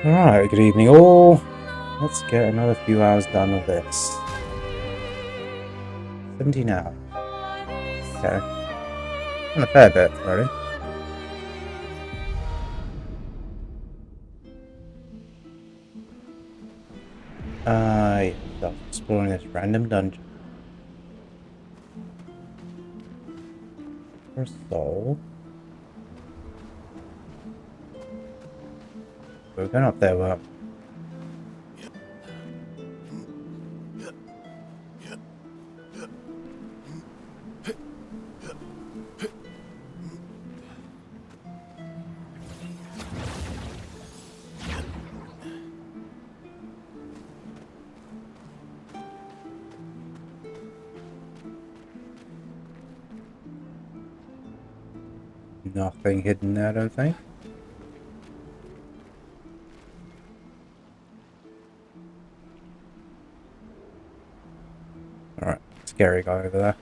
Alright, good evening all. Let's get another few hours done of this. 17 hours. Okay. And a fair bit, really. Yeah, so I was exploring this random dungeon. For a soul. We were going up there, weren't we? Nothing hidden there, I don't think. Alright, scary guy over there.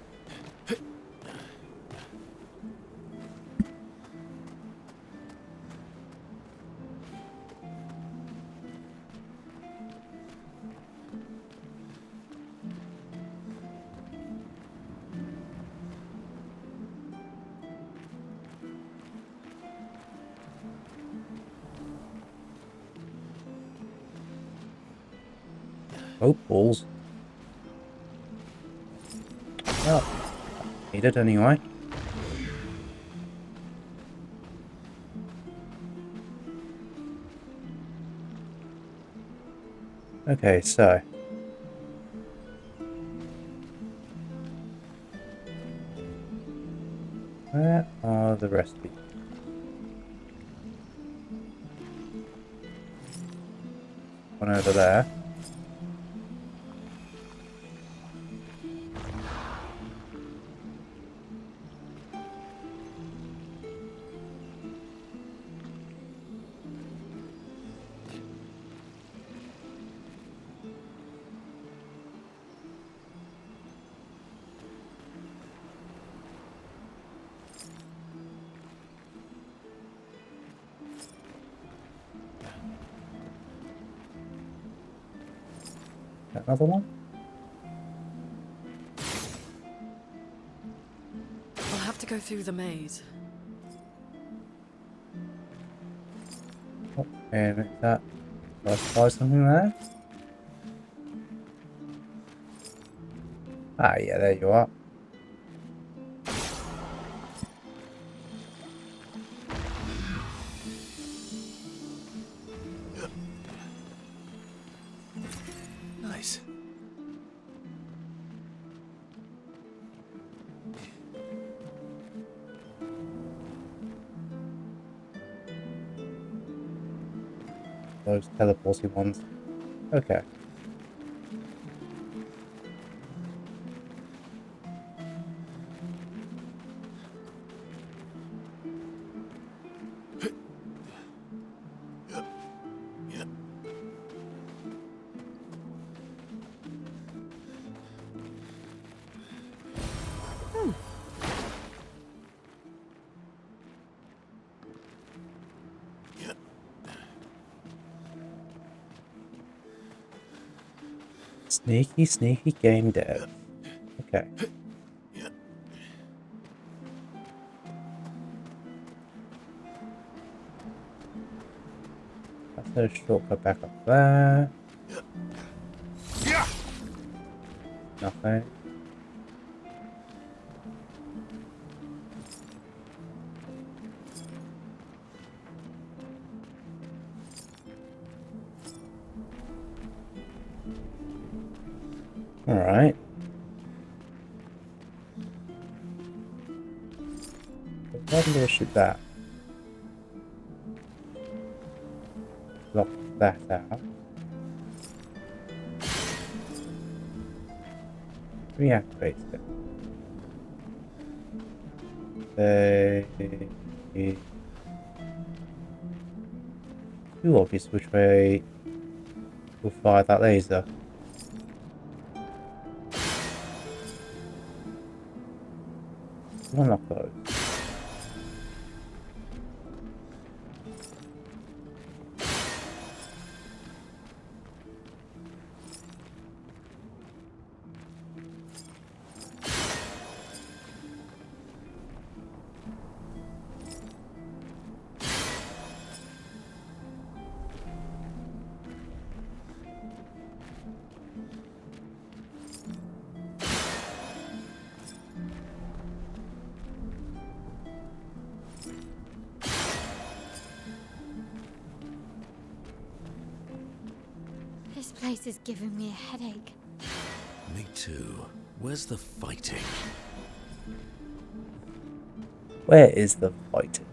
Oh, balls. Well, need it anyway. Okay, so. Where are the rest of you? One over there. Another one? I'll have to go through the maze. Oh, and is that... Did I spy something there? Ah, yeah, there you are. Nice. Those teleporty ones. Okay. Sneaky, sneaky game dev. Okay. That's a shortcut back up there. Nothing. Alright. Why did I shoot that? Lock that out. Reactivate it. Too obvious which way we'll fire that laser. Unlock those. place is giving me a headache. Me too. Where's the fighting? Where is the fighting?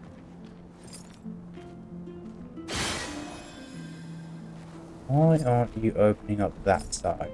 Why aren't you opening up that side?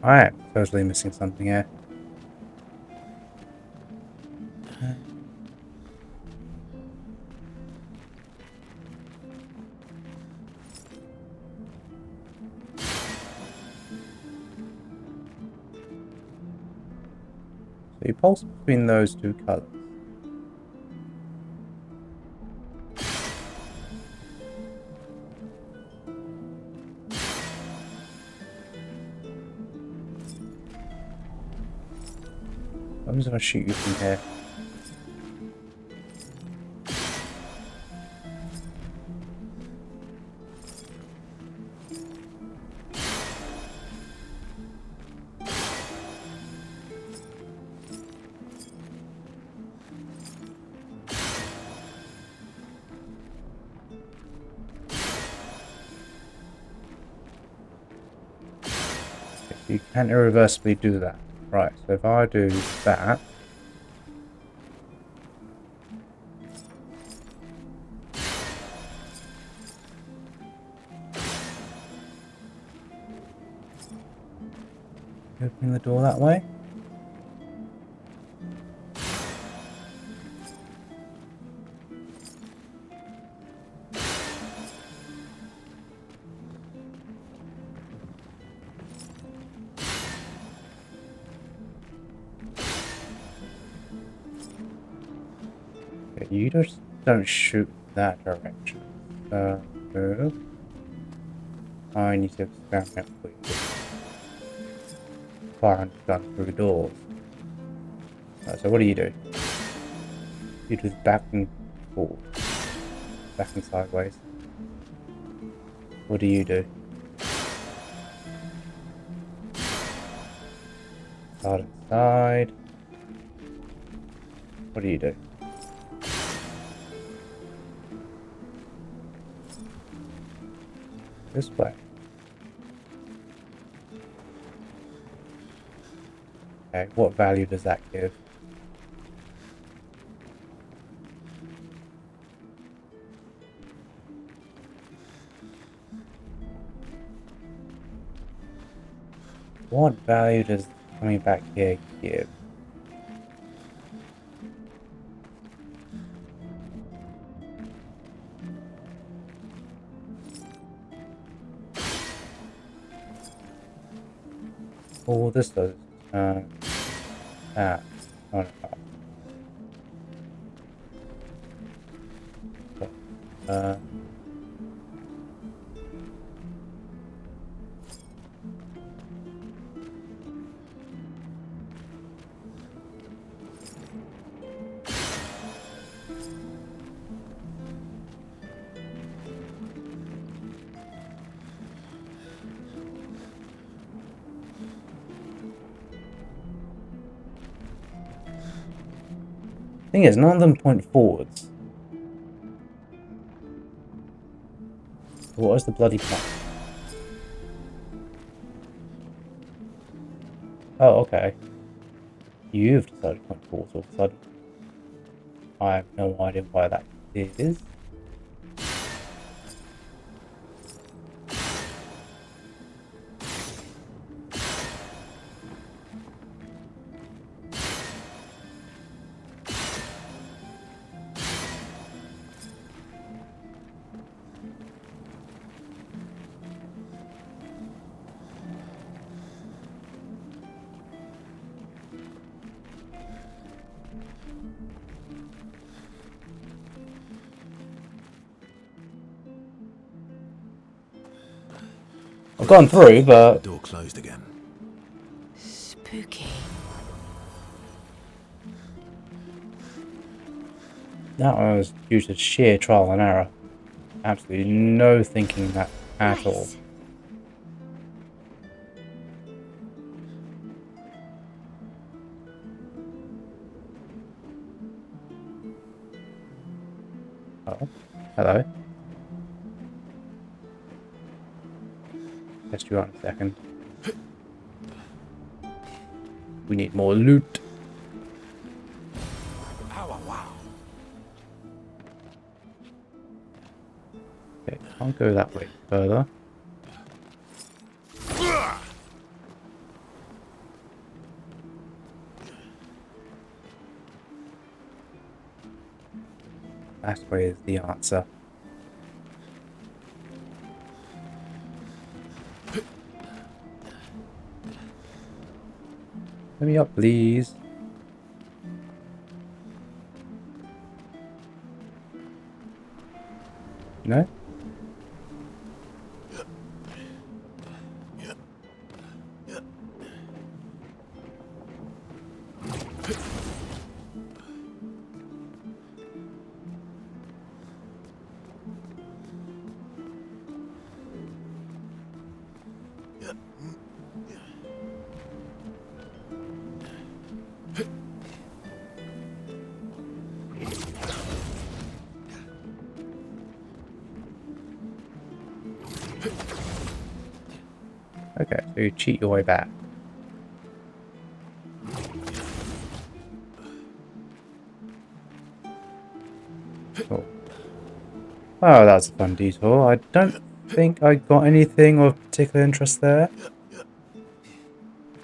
I am totally missing something here. So you pulse between those two colours. I'm just gonna shoot you from here. You can't irreversibly do that. Right, so if I do that, opening the door that way. Okay, you just don't shoot that direction. So I need to experiment with firing the gun through doors. Right, so what do? You do back and forward, back and sideways. What do you do? Side and side. What do you do? This way. Okay, what value does that give? What value does coming back here give? All this does oh no. Thing is, none of them point forwards. What is the bloody plan? Oh, okay. You've decided to point forwards all of a sudden. I have no idea why that is. I've gone through, The but door closed again. Spooky. that was due to sheer trial and error. Absolutely no thinking that at all. Nice. Oh, hello. Test you out in a second. We need more loot. Okay, can't go that way further. That way is the answer. Let me up, please. No? Okay, so you cheat your way back. Cool. Oh, that was a fun detour. I don't think I got anything of particular interest there.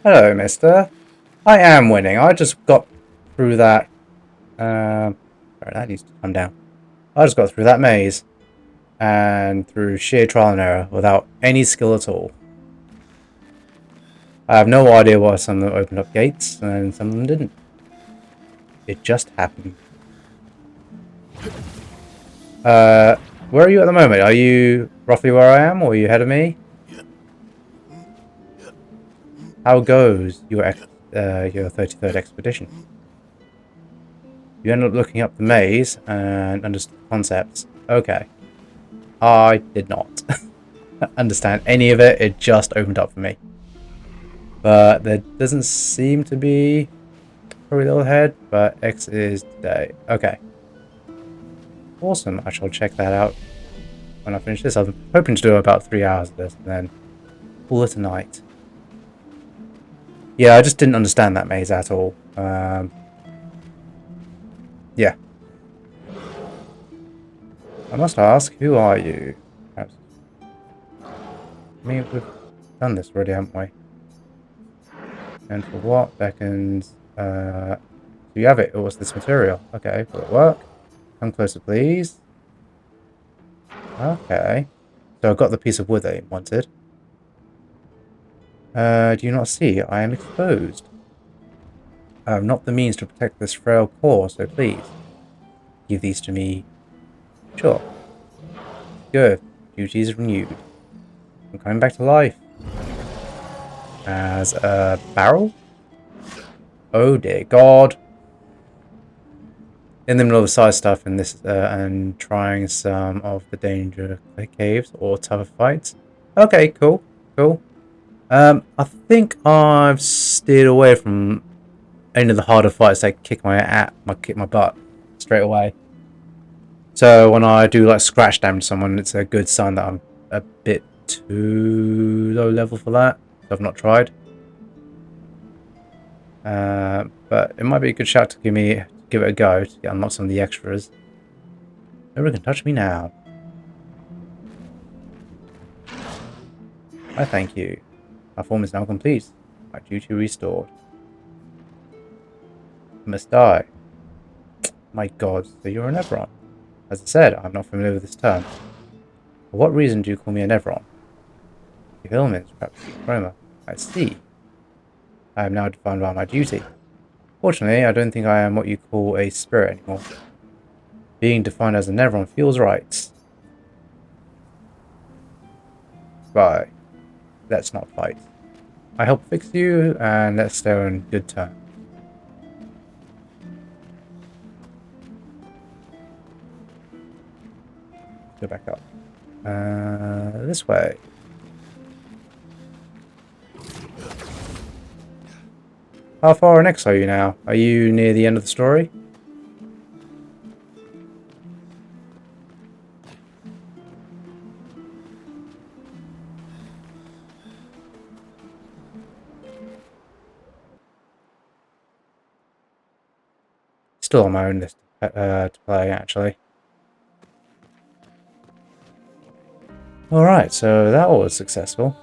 Hello, mister. I am winning. I just got through that... Sorry, that needs to come down. I just got through that maze. And through sheer trial and error without any skill at all. I have no idea why some of them opened up gates and some of them didn't. It just happened. Where are you at the moment? Are you roughly where I am, or are you ahead of me? How goes your 33rd expedition? You ended up looking up the maze and understood the concepts. Okay. I did not understand any of it. It just opened up for me. But there doesn't seem to be a little head, but X is today. Okay. Awesome. I shall check that out when I finish this. I'm hoping to do about 3 hours of this and then call it a night. Yeah, I just didn't understand that maze at all. Yeah. I must ask, who are you? I mean, we've done this already, haven't we? And for what? Beckons. So you have it. What's this material? Okay, will it work? Come closer, please. Okay. So I got the piece of wood that I wanted. Do you not see? I am exposed. I have not the means to protect this frail core, so please give these to me. Sure. Good. Duty is renewed. I'm coming back to life. As a barrel? Oh dear God. In the middle of side stuff and this and trying some of the danger caves or tougher fights. Okay, cool. Cool. I think I've steered away from any of the harder fights that kick my butt straight away. So when I do like scratch damage to someone, it's a good sign that I'm a bit too low level for that. So I've not tried. But it might be a good shout to give it a go to unlock some of the extras. Nobody can touch me now. I thank you. My form is now complete. My duty restored. I must die. My God, so you're a Nevron. As I said, I'm not familiar with this term. For what reason do you call me a Nevron? Your ailments, perhaps chroma. I see. I am now defined by my duty. Fortunately, I don't think I am what you call a spirit anymore. Being defined as a Nevron feels right. Bye. let's not fight. I help fix you, and let's stay on good terms. Go back up. This way. How far next are you now? Are you near the end of the story? Still on my own list to play, actually. Alright, so that was successful.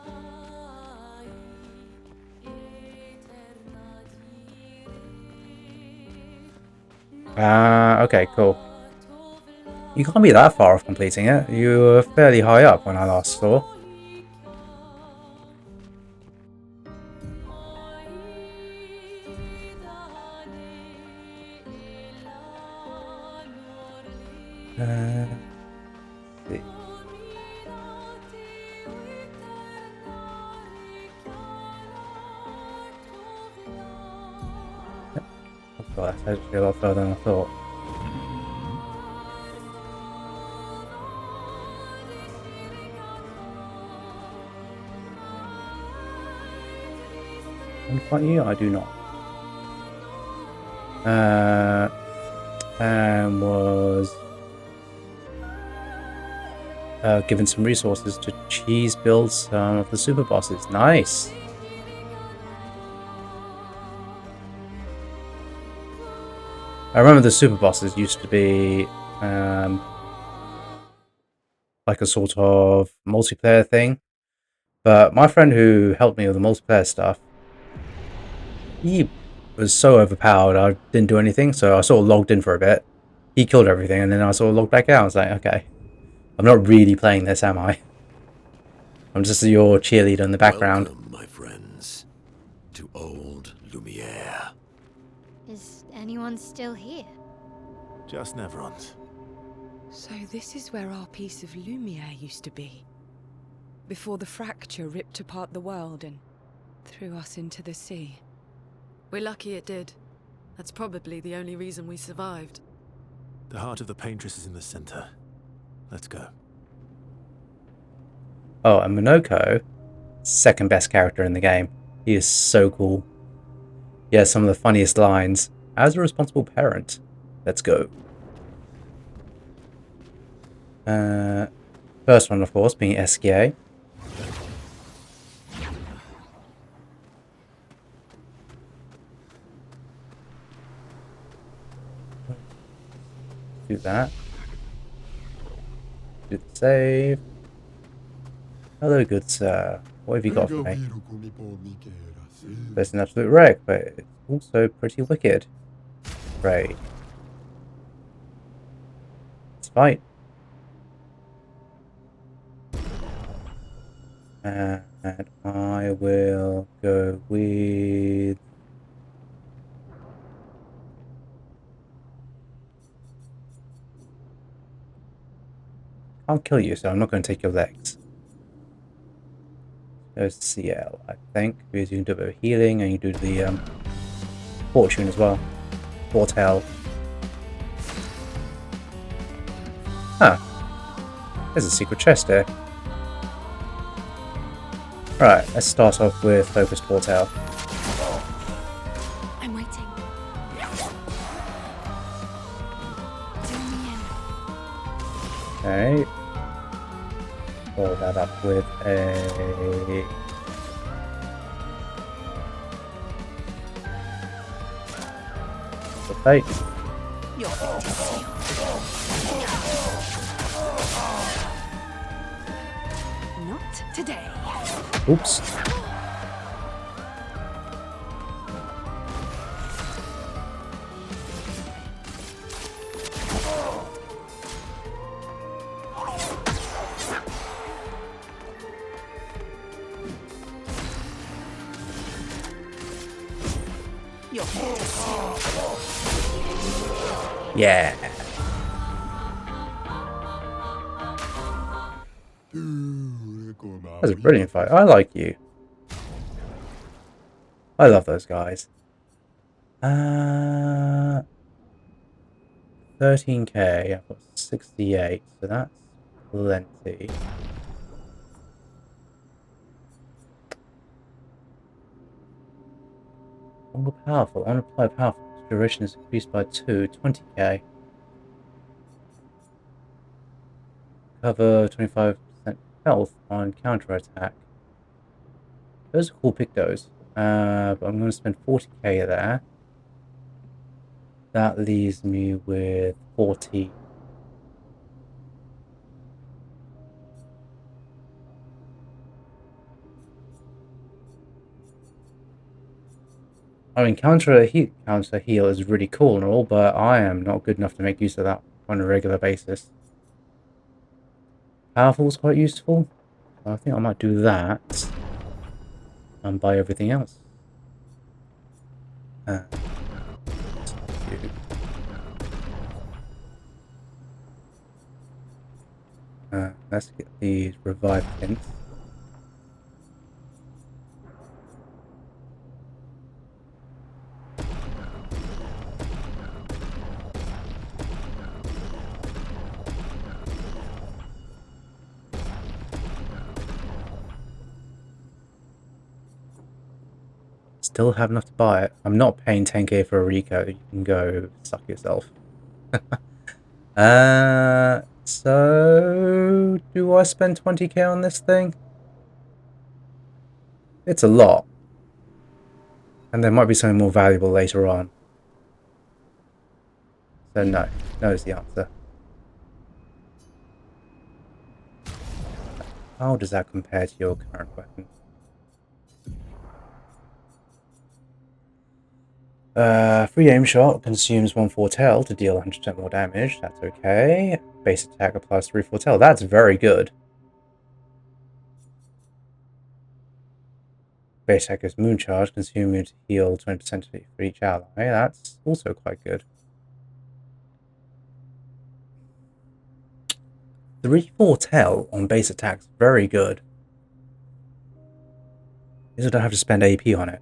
Okay, cool. You can't be that far off completing it. You were fairly high up when I last saw. Let's see. Oh god, that's actually a lot further than I thought. Can I fight you? I do not. And was given some resources to cheese build some of the super bosses. Nice. I remember the super bosses used to be like a sort of multiplayer thing, but my friend who helped me with the multiplayer stuff, he was so overpowered I didn't do anything, so I sort of logged in for a bit. He killed everything, and then I sort of logged back out. I was like, okay, I'm not really playing this, am I? I'm just your cheerleader in the background. Welcome, my friends, to old Lumiere. Is anyone still here? Just Neverons. So this is where our piece of Lumiere used to be. Before the fracture ripped apart the world and threw us into the sea. We're lucky it did. That's probably the only reason we survived. The heart of the paintress is in the center. Let's go. Oh, and Monoco, second best character in the game. He is so cool. He has some of the funniest lines. As a responsible parent, let's go. First one, of course, being Esquier. Do that. Do the save. Hello, good sir. What have you got for me? There's an absolute wreck, but it's also pretty wicked. Great. Let's fight. And I will go with... I'll kill you, so I'm not going to take your legs. There's Sciel, I think, because you can do a bit of healing and you do the fortune as well. Foretell. Huh. There's a secret chest here. Right, let's start off with Focused Foretell. I'm waiting. Okay. Follow that up with a... Fate. Your fate is sealed. Not today. Oops. Your fate is sealed. Yeah. That's a brilliant fight. I like you. I love those guys. 13k. I've got 68, so that's plenty. Longer powerful. Unapplied powerful. Duration is increased by 2. 20k. Cover 25% health on counter attack. Those are cool pictos. But I'm going to spend 40k there. That leaves me with 40. I mean, counter heal is really cool and all, but I am not good enough to make use of that on a regular basis. Powerful is quite useful. I think I might do that and buy everything else. Let's get these revived hints. Still have enough to buy it. I'm not paying 10k for a Rico. You can go suck yourself. So do I spend 20k on this thing? It's a lot. And there might be something more valuable later on. So no. No is the answer. How does that compare to your current weapon? Free aim shot consumes 1 foretell to deal 100% more damage. That's okay. Base attack applies 3 foretell. That's very good. Base attack is moon charge, consuming to heal 20% for each ally. That's also quite good. 3 foretell on base attacks, very good. Means I don't have to spend AP on it.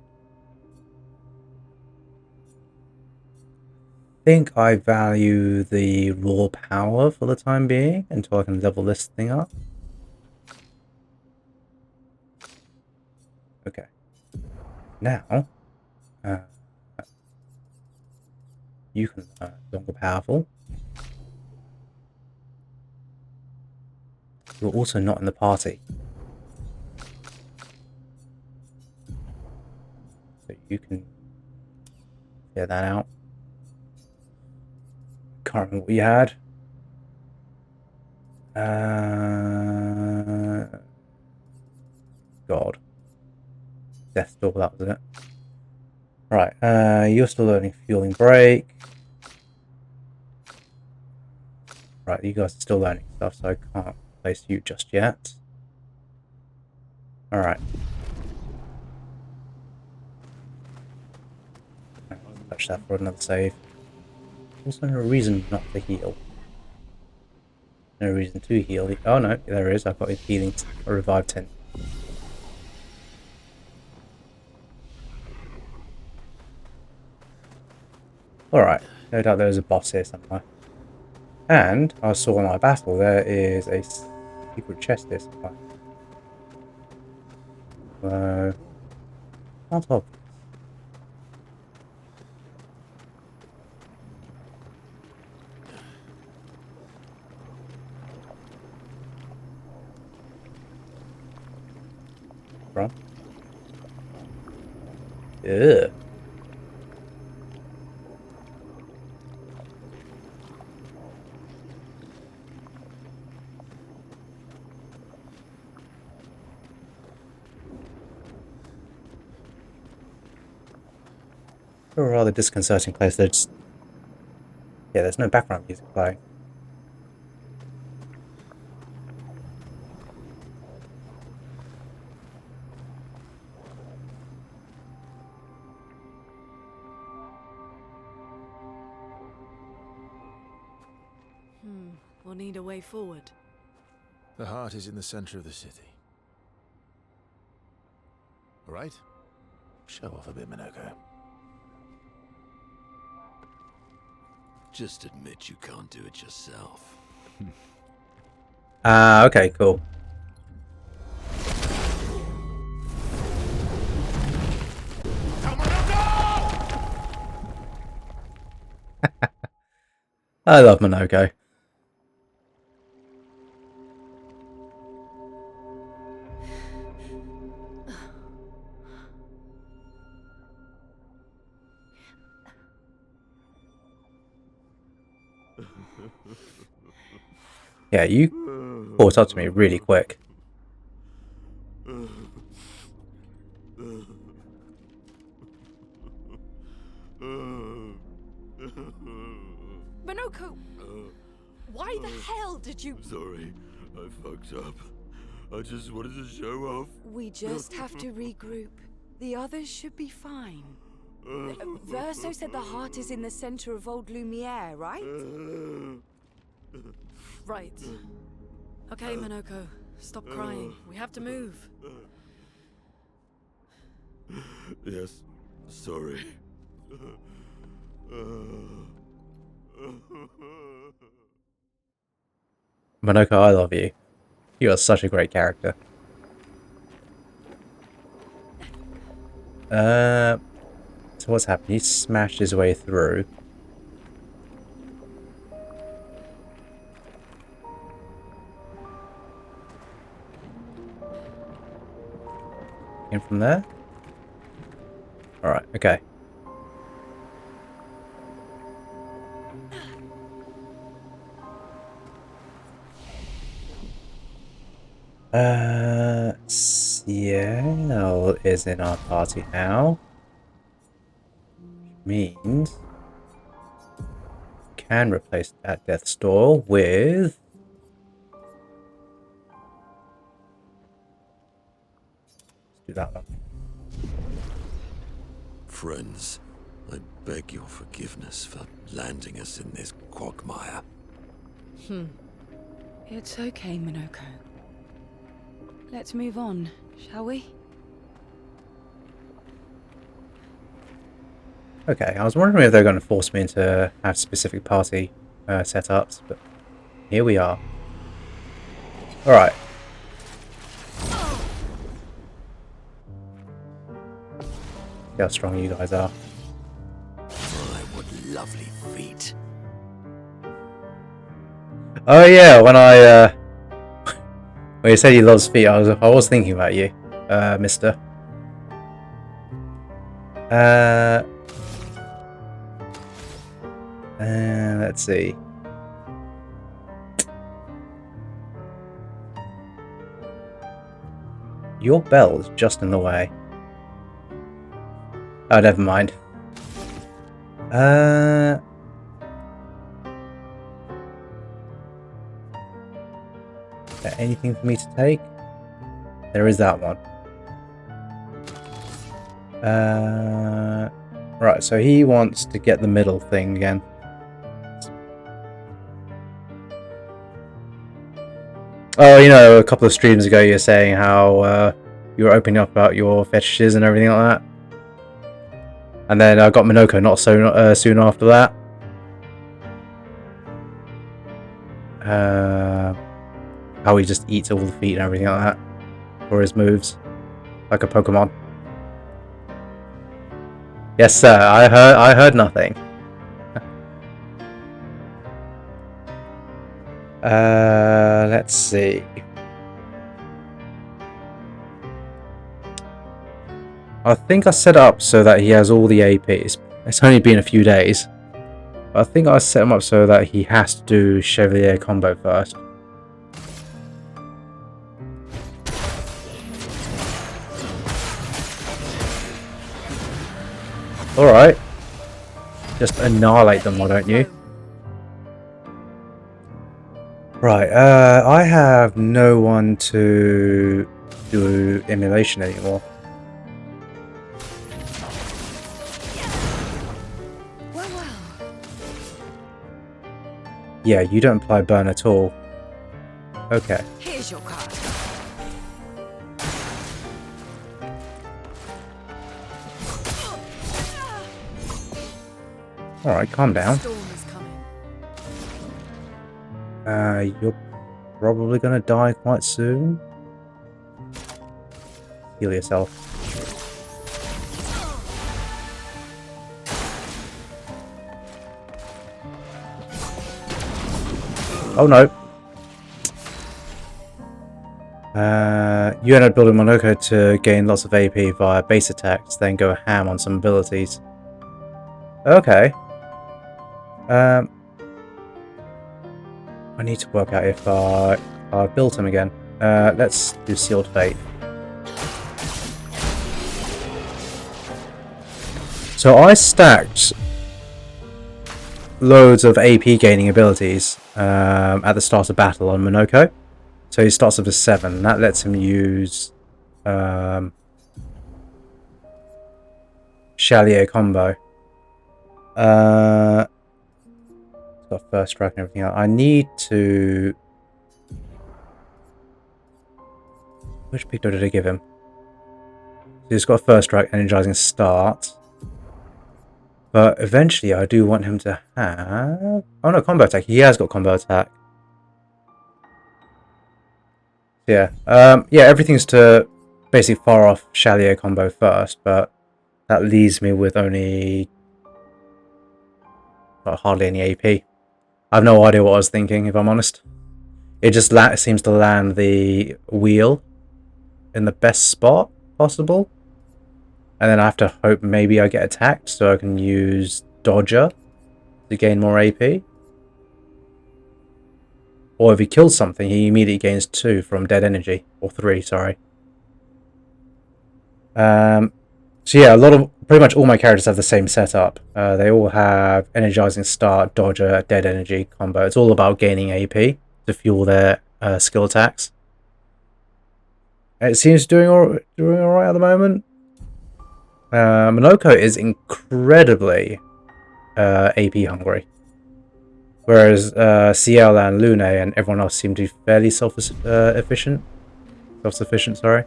I think I value the raw power for the time being until I can level this thing up. Okay. Now, you can learn longer powerful. You're also not in the party. So you can figure that out. Can't remember what you had. God. Death Door, that was it. Right, you're still learning Fueling Break. Right, you guys are still learning stuff, so I can't place you just yet. Alright. Touch that for another save. Also no reason not to heal. No reason to heal. Oh no, there is. I've got a healing or revive 10. Alright, no doubt there's a boss here somewhere. And I saw in my battle there is a secret chest here somewhere. So, not obvious. From? Ugh. A rather disconcerting place. There's there's no background music playing. We'll need a way forward. The heart is in the center of the city. right? Show off a bit, Monoco. Just admit you can't do it yourself. Okay, cool. I love Monoco. Yeah, you caught up to me really quick. Monoco! Why the hell did you... Sorry, I fucked up. I just wanted to show off. We just have to regroup. The others should be fine. Verso said the heart is in the center of old Lumiere, right? Right. Okay, Monoco. Stop crying. We have to move. Yes, sorry. Monoco, I love you. You are such a great character. So what's happened? He smashed his way through. In from there? Alright, okay. Sciel is in our party now. Which means we can replace that Death's Door with... Let's do that one. Friends, I beg your forgiveness for landing us in this quagmire. It's okay, Monoco. Let's move on, shall we? Okay, I was wondering if they're going to force me into have specific party setups, but here we are. Alright. See how strong you guys are. My, what lovely feet. Oh yeah, when when you said he loves feet, I was thinking about you, mister. Let's see. Your bell is just in the way. Oh, never mind. Is there anything for me to take? There is that one. Right, so he wants to get the middle thing again. Oh, you know, a couple of streams ago you were saying how you were opening up about your fetishes and everything like that. And then I got Monoco not so soon after that. How he just eats all the feet and everything like that for his moves, like a Pokemon. Yes, sir. I heard nothing. Let's see. I think I set it up so that he has all the APs. It's only been a few days. But I think I set him up so that he has to do Chevalier combo first. Alright. Just annihilate them, why don't you? Right, I have no one to do emulation anymore. Yeah, you don't apply burn at all. Okay. Here's your card. Alright, calm down. Storm is coming. You're probably gonna die quite soon. Heal yourself. Oh no. You end up building Monoco to gain lots of AP via base attacks, then go ham on some abilities. Okay. I need to work out if I built him again. Let's do Sealed Fate. So I stacked loads of AP gaining abilities at the start of battle on Monoco. So he starts off with 7. That lets him use Sciel combo. It's got first strike and everything else. I need to... Which picto did I give him? So he's got first strike, energizing start. But eventually I do want him to have... Oh no, combo attack. He has got combo attack. Yeah. Yeah, everything's to basically fire off Sciel combo first, but that leaves me with only hardly any AP. I have no idea what I was thinking, if I'm honest. It just seems to land the wheel in the best spot possible. And then I have to hope maybe I get attacked so I can use Dodger to gain more AP. Or if he kills something, he immediately gains 2 from dead energy. Or 3, sorry. So yeah, pretty much all my characters have the same setup. They all have energizing start, dodger, dead energy combo. It's all about gaining AP to fuel their skill attacks. It seems doing all right at the moment. Monoco is incredibly AP hungry. Whereas Sciel and Lumiere and everyone else seem to be fairly self-sufficient, sorry.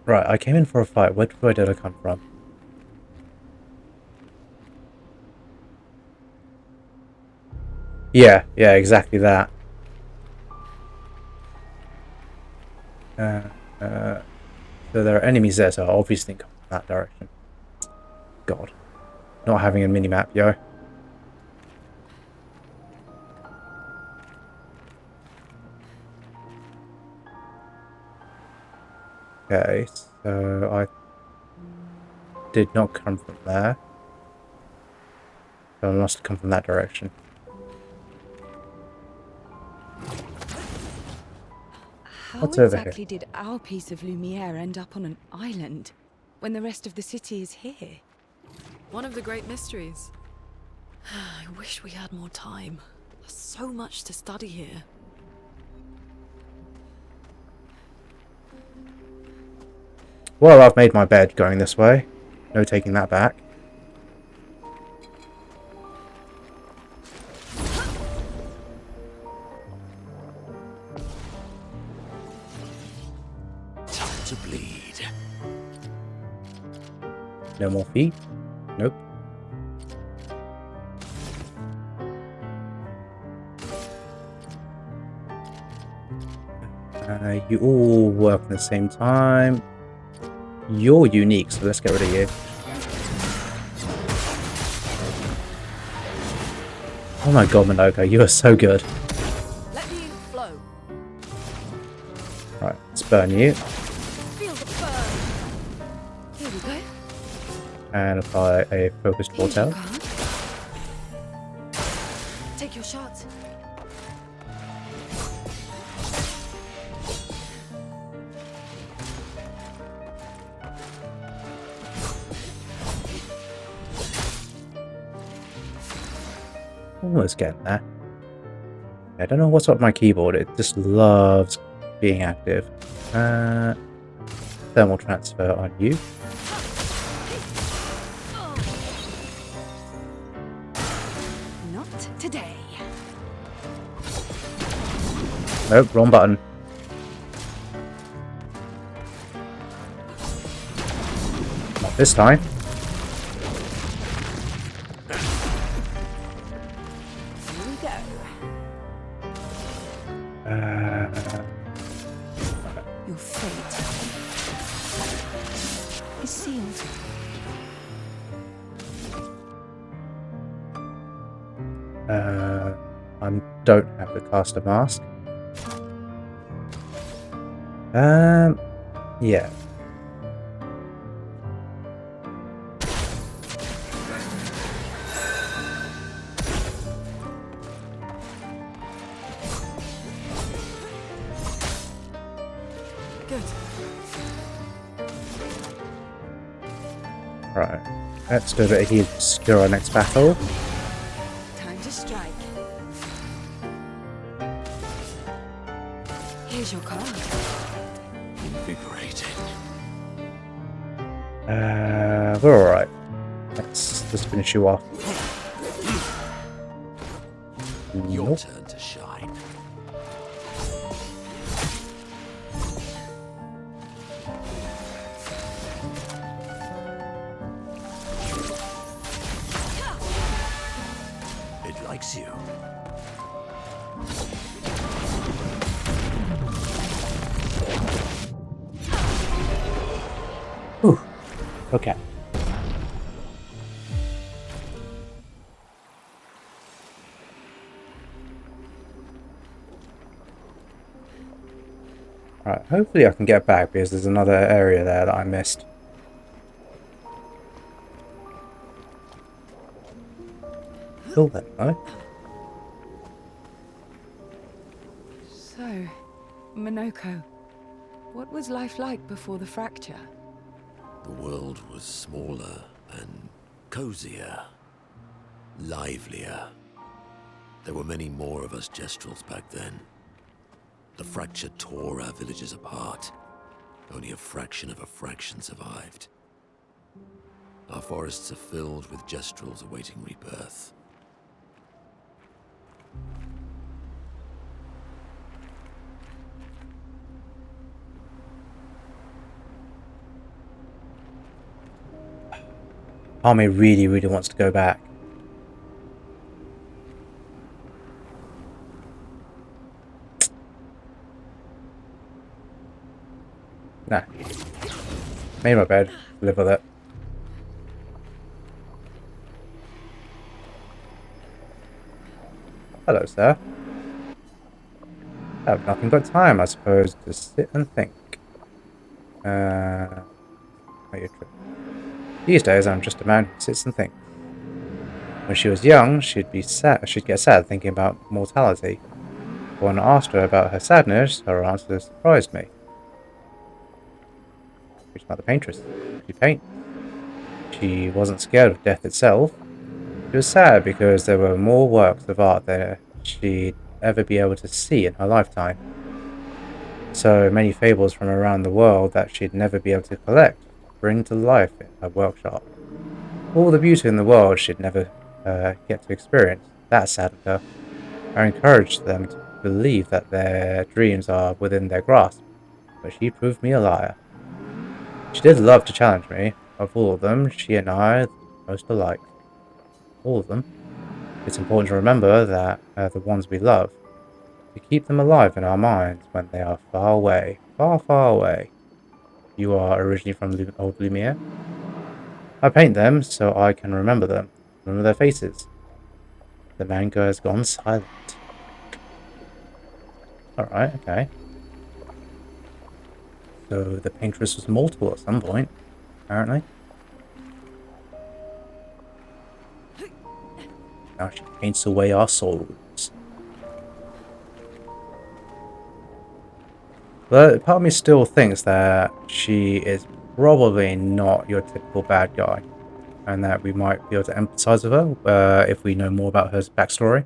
Right, I came in for a fight. Where did I come from? Yeah, exactly that. So there are enemies there, so I obviously come from that direction. God. Not having a mini-map, yo. Okay, so I did not come from there. So I must have come from that direction. What's How over here? exactly did our piece of Lumiere end up on an island when the rest of the city is here? One of the great mysteries. I wish we had more time. There's so much to study here. Well, I've made my bed going this way. No taking that back. Time to bleed. No more feet. Nope. You all work at the same time. You're unique, so let's get rid of you. Oh my god, Monoco, you are so good. Let me flow. Right, let's burn you. Feel the burn. Here we go. And apply a focused Here you portal. come. Take your shot. Almost getting there. I don't know what's up with my keyboard, it just loves being active. Thermal transfer on you. Not today. Nope, wrong button. Not this time. Your fate is sealed. I don't have the caster mask. Yeah. Good. Right. Let's do a bit of heal to secure our next battle. Time to strike. Here's your card. Invigorating. We're alright. Let's just finish you off. Your Nope. turn to shine. It likes you. Whew. Okay. Right, hopefully I can get back because there's another area there that I missed. Kill them, though. So, Monoco, what was life like before the fracture? The world was smaller and cozier, livelier. There were many more of us Gestrels back then. The fracture tore our villages apart. Only a fraction of a fraction survived. Our forests are filled with Gestrels awaiting rebirth. Army really wants to go back. Nah. Made my bed. Live with it. Hello, sir. I have nothing but time, I suppose, to sit and think. These days, I'm just a man who sits and thinks. When she was young, she'd get sad thinking about mortality. When I asked her about her sadness, her answer surprised me. She's not the paintress. She paints. She wasn't scared of death itself. She was sad because there were more works of art than she'd ever be able to see in her lifetime. So many fables from around the world that she'd never be able to collect, bring to life in her workshop. All the beauty in the world she'd never get to experience. That saddened her. I encouraged them to believe that their dreams are within their grasp, but she proved me a liar. She did love to challenge me. Of all of them, she and I are the most alike. All of them. It's important to remember that the ones we love, to keep them alive in our minds when they are far away, far away. You are originally from old Lumiere? I paint them so I can remember them, remember their faces. The manga has gone silent. Alright, okay. So the paintress was mortal at some point, apparently. Now she paints away our souls. But part of me still thinks that she is probably not your typical bad guy, and that we might be able to empathize with her if we know more about her backstory.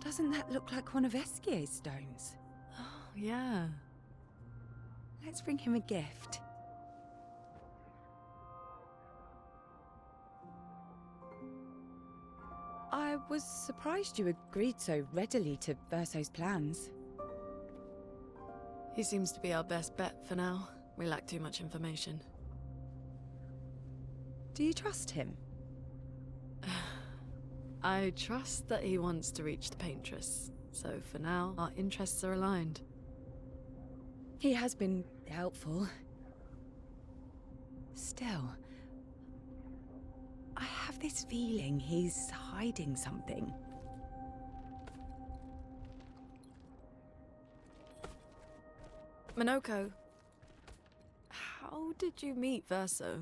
Doesn't that look like one of Esquier's stones? Oh, yeah. Let's bring him a gift. I was surprised you agreed so readily to Verso's plans. He seems to be our best bet for now. We lack too much information. Do you trust him? I trust that he wants to reach the Paintress, so for now, our interests are aligned. He has been helpful. Still, I have this feeling he's hiding something. Monoco, how did you meet Verso?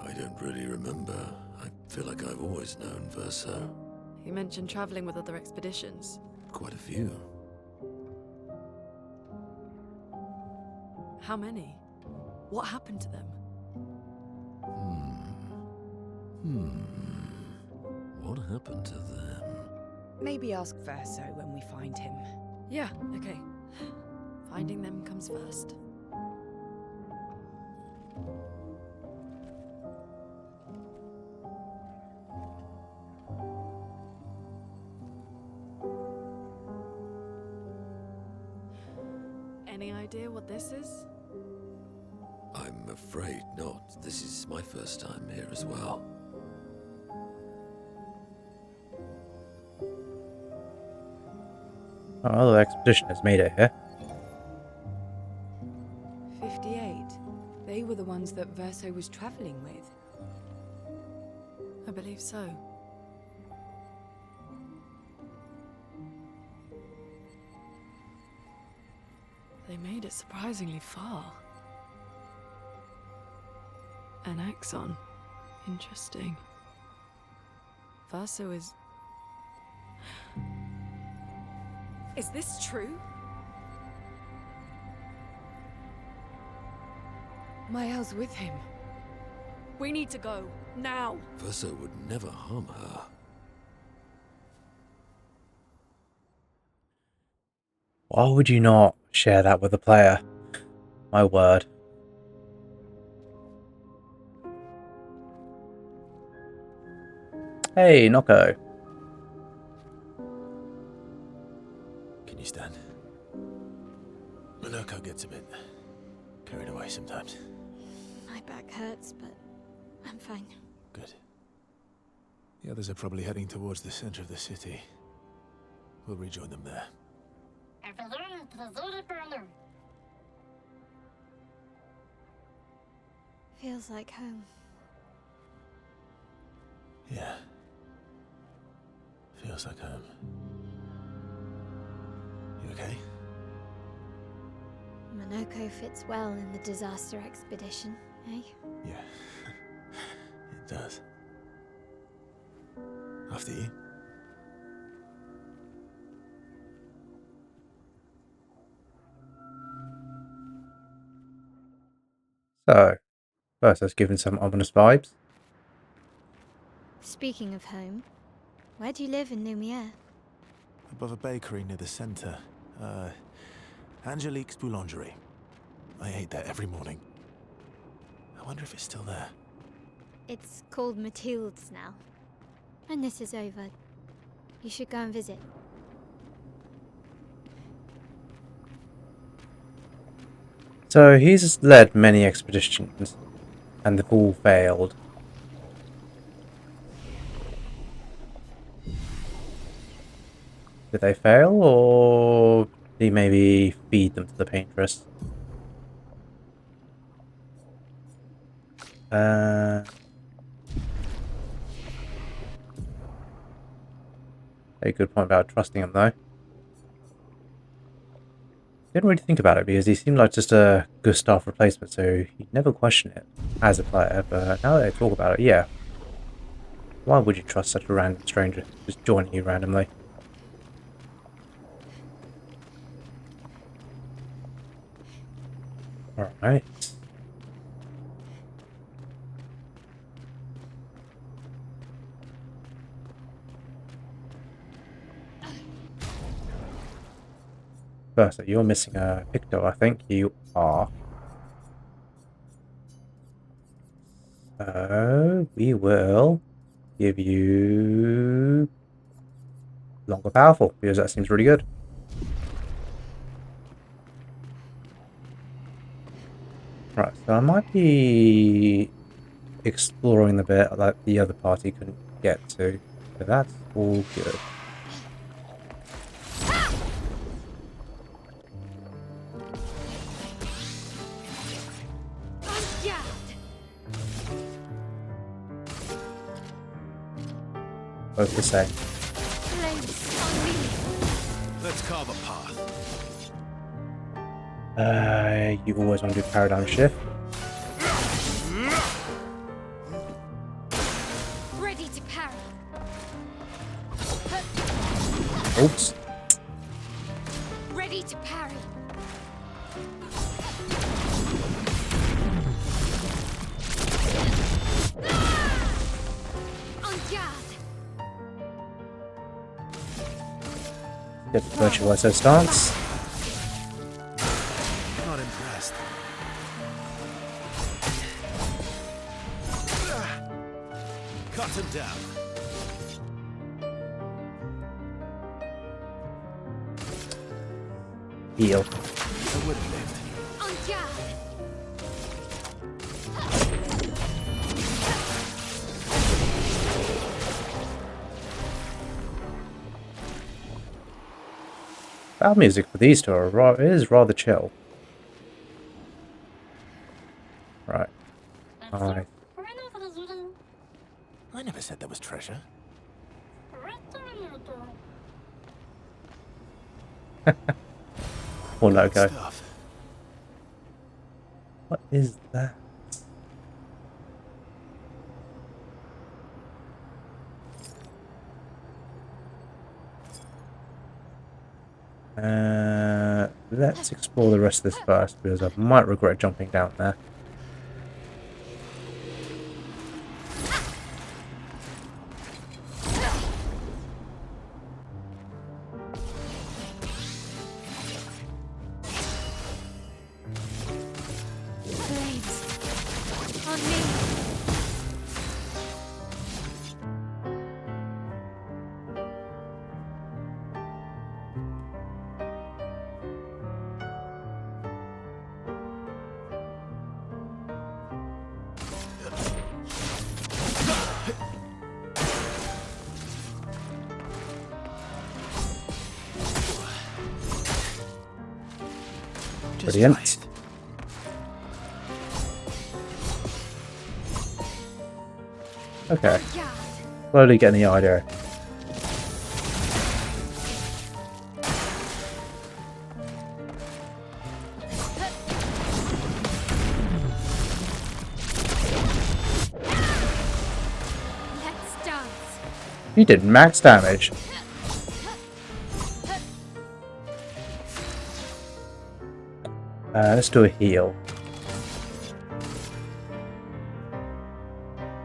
I don't really remember. I feel like I've always known Verso. You mentioned traveling with other expeditions. Quite a few. How many? What happened to them? What happened to them? Maybe ask Verso when we find him. Yeah, okay. Finding them comes first. Any idea what this is? I'm afraid not. This is my first time here as well. Oh, the expedition has made it here. 58. They were the ones that Verso was traveling with. I believe so. They made it surprisingly far. An axon. Interesting. Verso is... Is this true? Maelle's with him. We need to go. Now! Verso would never harm her. Why would you not share that with the player? My word. Hey, Noko. Can you stand? Monoco gets a bit carried away sometimes. My back hurts, but I'm fine. Good. The others are probably heading towards the center of the city. We'll rejoin them there. Feels like home. Yeah. Feels like home. You okay? Monoco fits well in the disaster expedition, eh? Yeah. It does. After you. So, first that's given some ominous vibes. Speaking of home, where do you live in Lumiere? Above a bakery near the center. Angelique's Boulangerie. I ate there every morning. I wonder if it's still there. It's called Mathilde's now. When this is over, you should go and visit. So he's led many expeditions, and they've all failed. Did they fail, or did he maybe feed them to the Paintress? A good point about trusting him, though. Didn't really think about it because he seemed like just a Gustav replacement, so you'd never question it as a player. But now that I talk about it, yeah. Why would you trust such a random stranger just joining you randomly? Alright. Verso, you're missing a picto, I think you are. We will give you longer powerful, because that seems really good. Right, so I might be exploring the bit that the other party couldn't get to, so that's all good. Both the same. Let's carve a path. You always want to do paradigm shift. Ready to parry. Oops. Ready to parry. On guard. Get the virtuoso stance. Not impressed. Cut him down. Heal. I would have lived. On guard. Battle music for these two is rather chill. Right. I never said there was treasure. Or logo. Stuff. What is that? Let's explore the rest of this first, because I might regret jumping down there. Flames. On me. Brilliant. Right. Okay. On guard. Slowly getting the idea. Let's dance. You did max damage. Let's do a heal.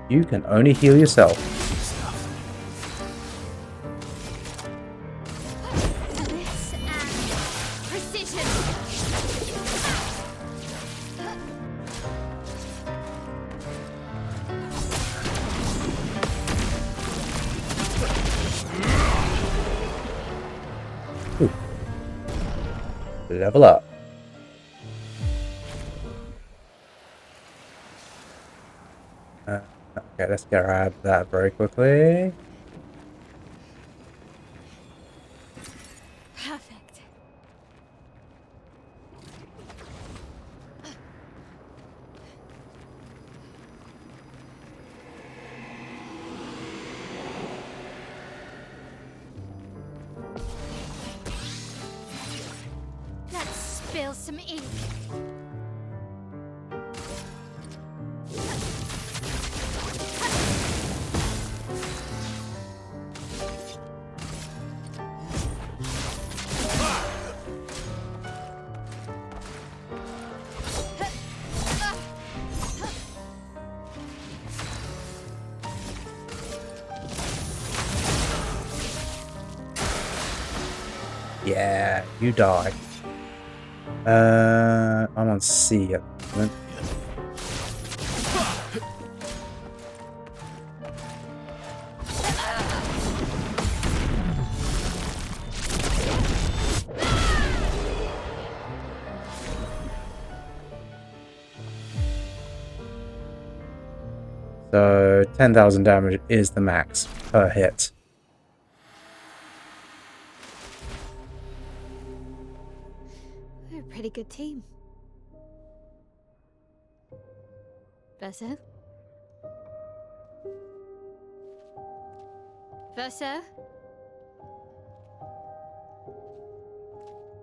You can only heal yourself. Stuff. This and precision. Level up. Okay, let's grab that very quickly. Perfect. Let's spill some ink. Yeah, you die. I'm on C at the moment. So 10,000 damage is the max per hit. We're a pretty good team. Verso? Verso?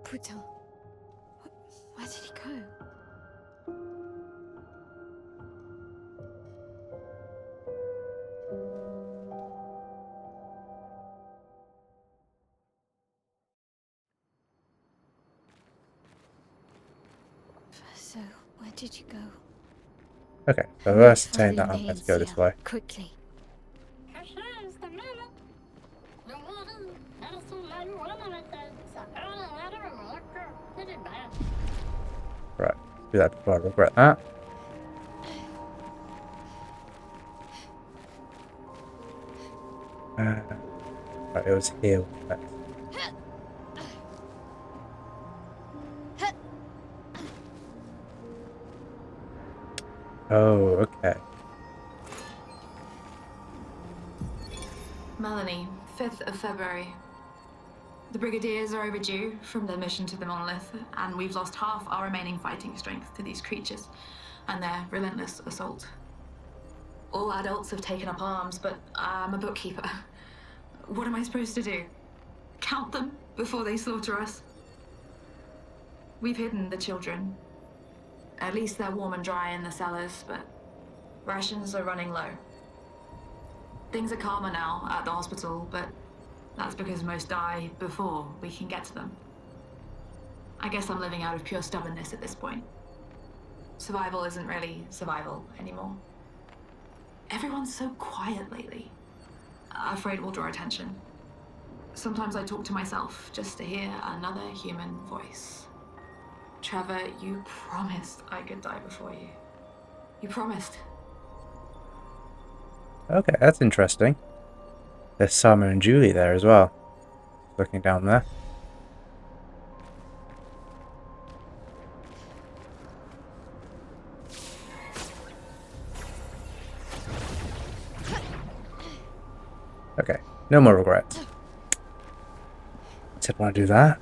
Putain. Where did he go? Verso, where did you go? Okay, so I I've need to ascertained find that I'm Lumiere meant and to go this Sciel, way. quickly. Right, do that before I regret that. Right, it was here. Wasn't it? Oh, okay. Melanie, 5th of February. The Brigadiers are overdue from their mission to the Monolith, and we've lost half our remaining fighting strength to these creatures and their relentless assault. All adults have taken up arms, but I'm a bookkeeper. What am I supposed to do? Count them before they slaughter us? We've hidden the children. At least they're warm and dry in the cellars, but rations are running low. Things are calmer now at the hospital, but that's because most die before we can get to them. I guess I'm living out of pure stubbornness at this point. Survival isn't really survival anymore. Everyone's so quiet lately. Afraid we'll draw attention. Sometimes I talk to myself just to hear another human voice. Trevor, you promised I could die before you. You promised. Okay, that's interesting. There's Summer and Julie there as well. Looking down there. Okay, no more regrets. Did want to do that?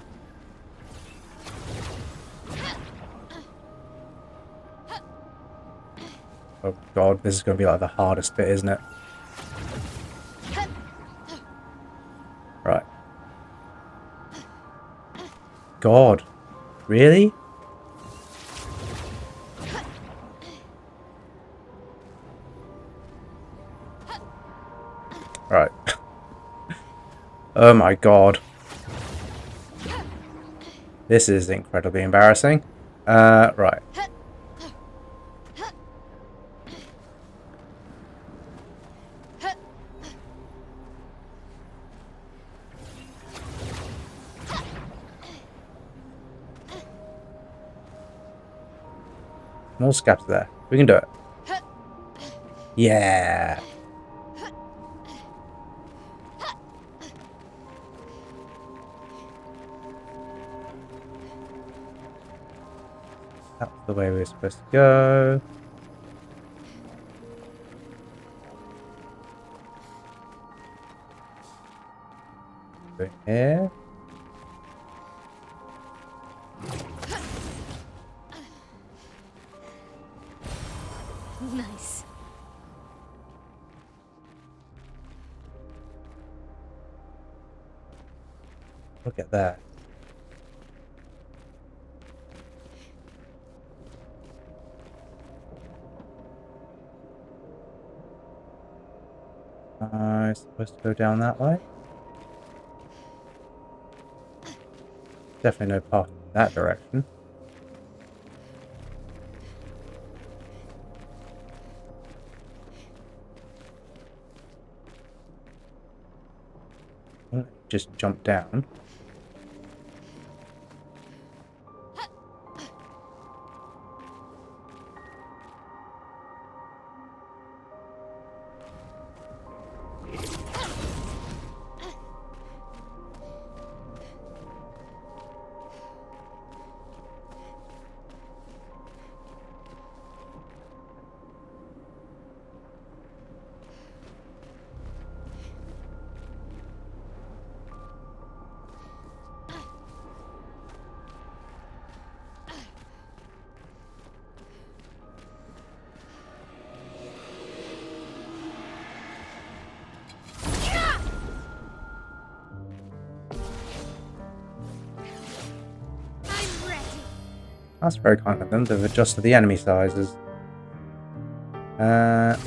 Oh god, this is going to be like the hardest bit, isn't it? Right. God. Really? Right. Oh my god. This is incredibly embarrassing. Right. More scabs there. We can do it. Yeah. That's the way we're supposed to go. Go here. Nice. Look at that. I'm supposed to go down that way? Definitely no path in that direction. Just jump down. That's very kind of them. They've adjusted the enemy sizes. Right.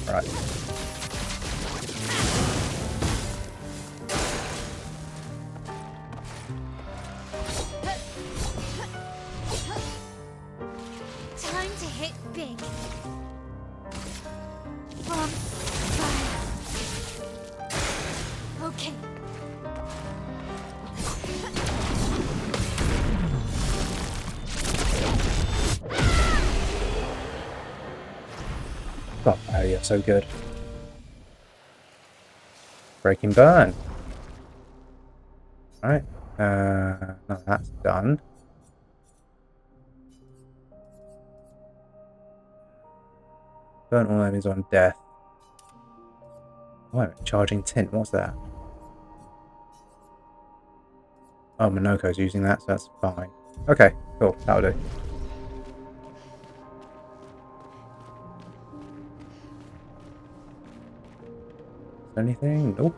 Time to hit big. On fire. Okay. God, oh, you're so good. Breaking burn. Right. No, that's done. Burn all enemies on death. Oh, charging tint. What's that? Oh, Monoco's using that, so that's fine. Okay, cool. That'll do. Anything? Nope.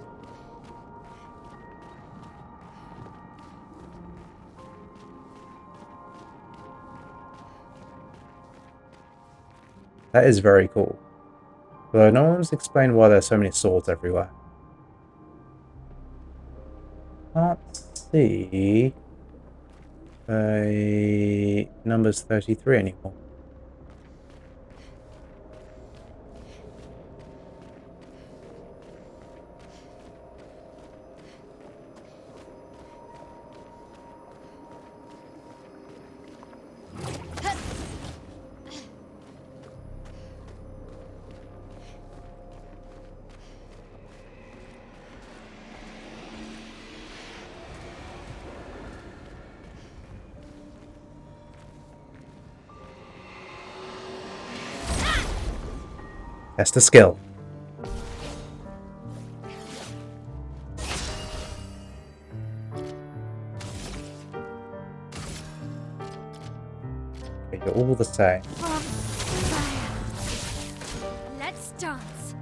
That is very cool. Though no one's explained why there's so many swords everywhere. Can't see numbers 33 anymore. Test the skill. Okay, you're all the same. On fire. Let's dance.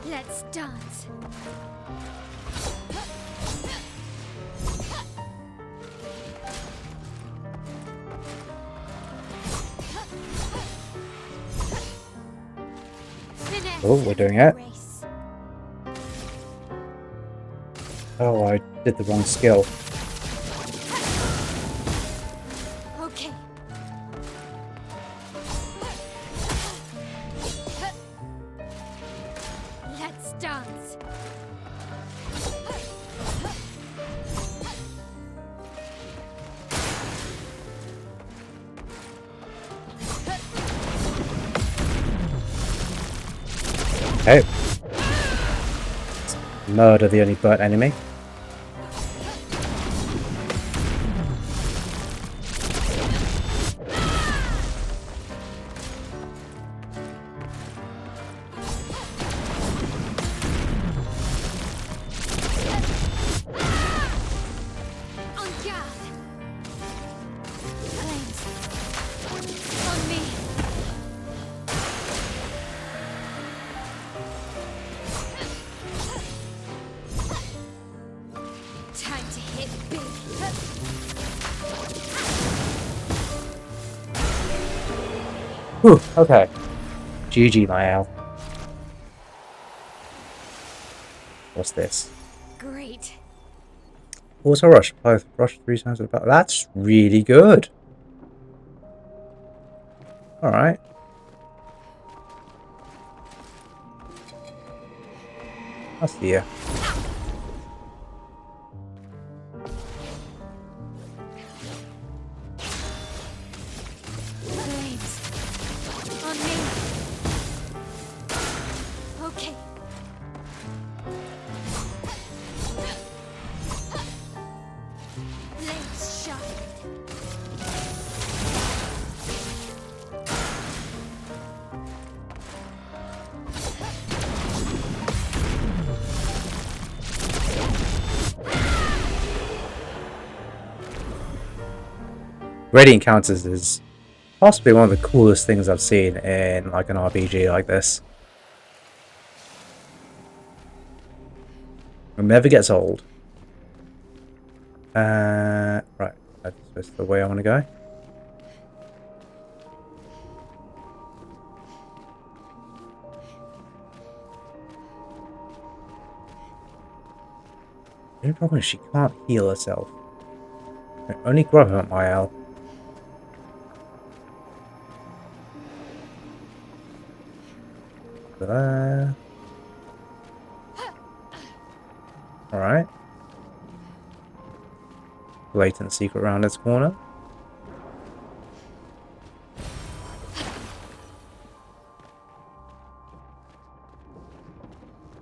Let's dance. Oh, we're doing it. Oh, I did the wrong skill. Okay. Let's dance. Okay. Murder the only burnt enemy. On guard. Flames. On me. Time to hit big. Whew, okay. GG, Maelle. What's this? Great. Also rush. Both rush 3 times with the battle. That's really good. Alright. I'll see ya. Flames. On me. Okay. Blades sharpened. Raiding encounters is possibly one of the coolest things I've seen in like an RPG like this. It never gets old. Right. That's the way I want to go. The only problem is she can't heal herself. Only grab her at Maelle. Alright. Blatant secret around this corner.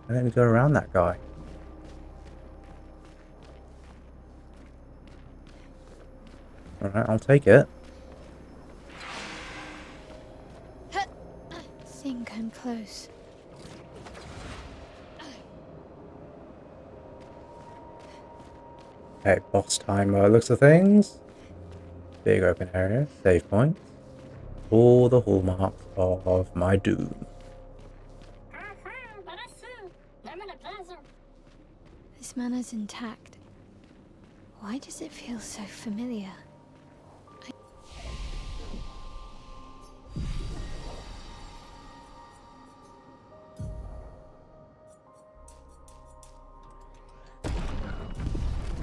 And then we go around that guy. Alright, I'll take it. Think I'm close. Okay, boss time looks of things. Big open area, save points. All the hallmarks of my doom. This manor's intact. Why does it feel so familiar?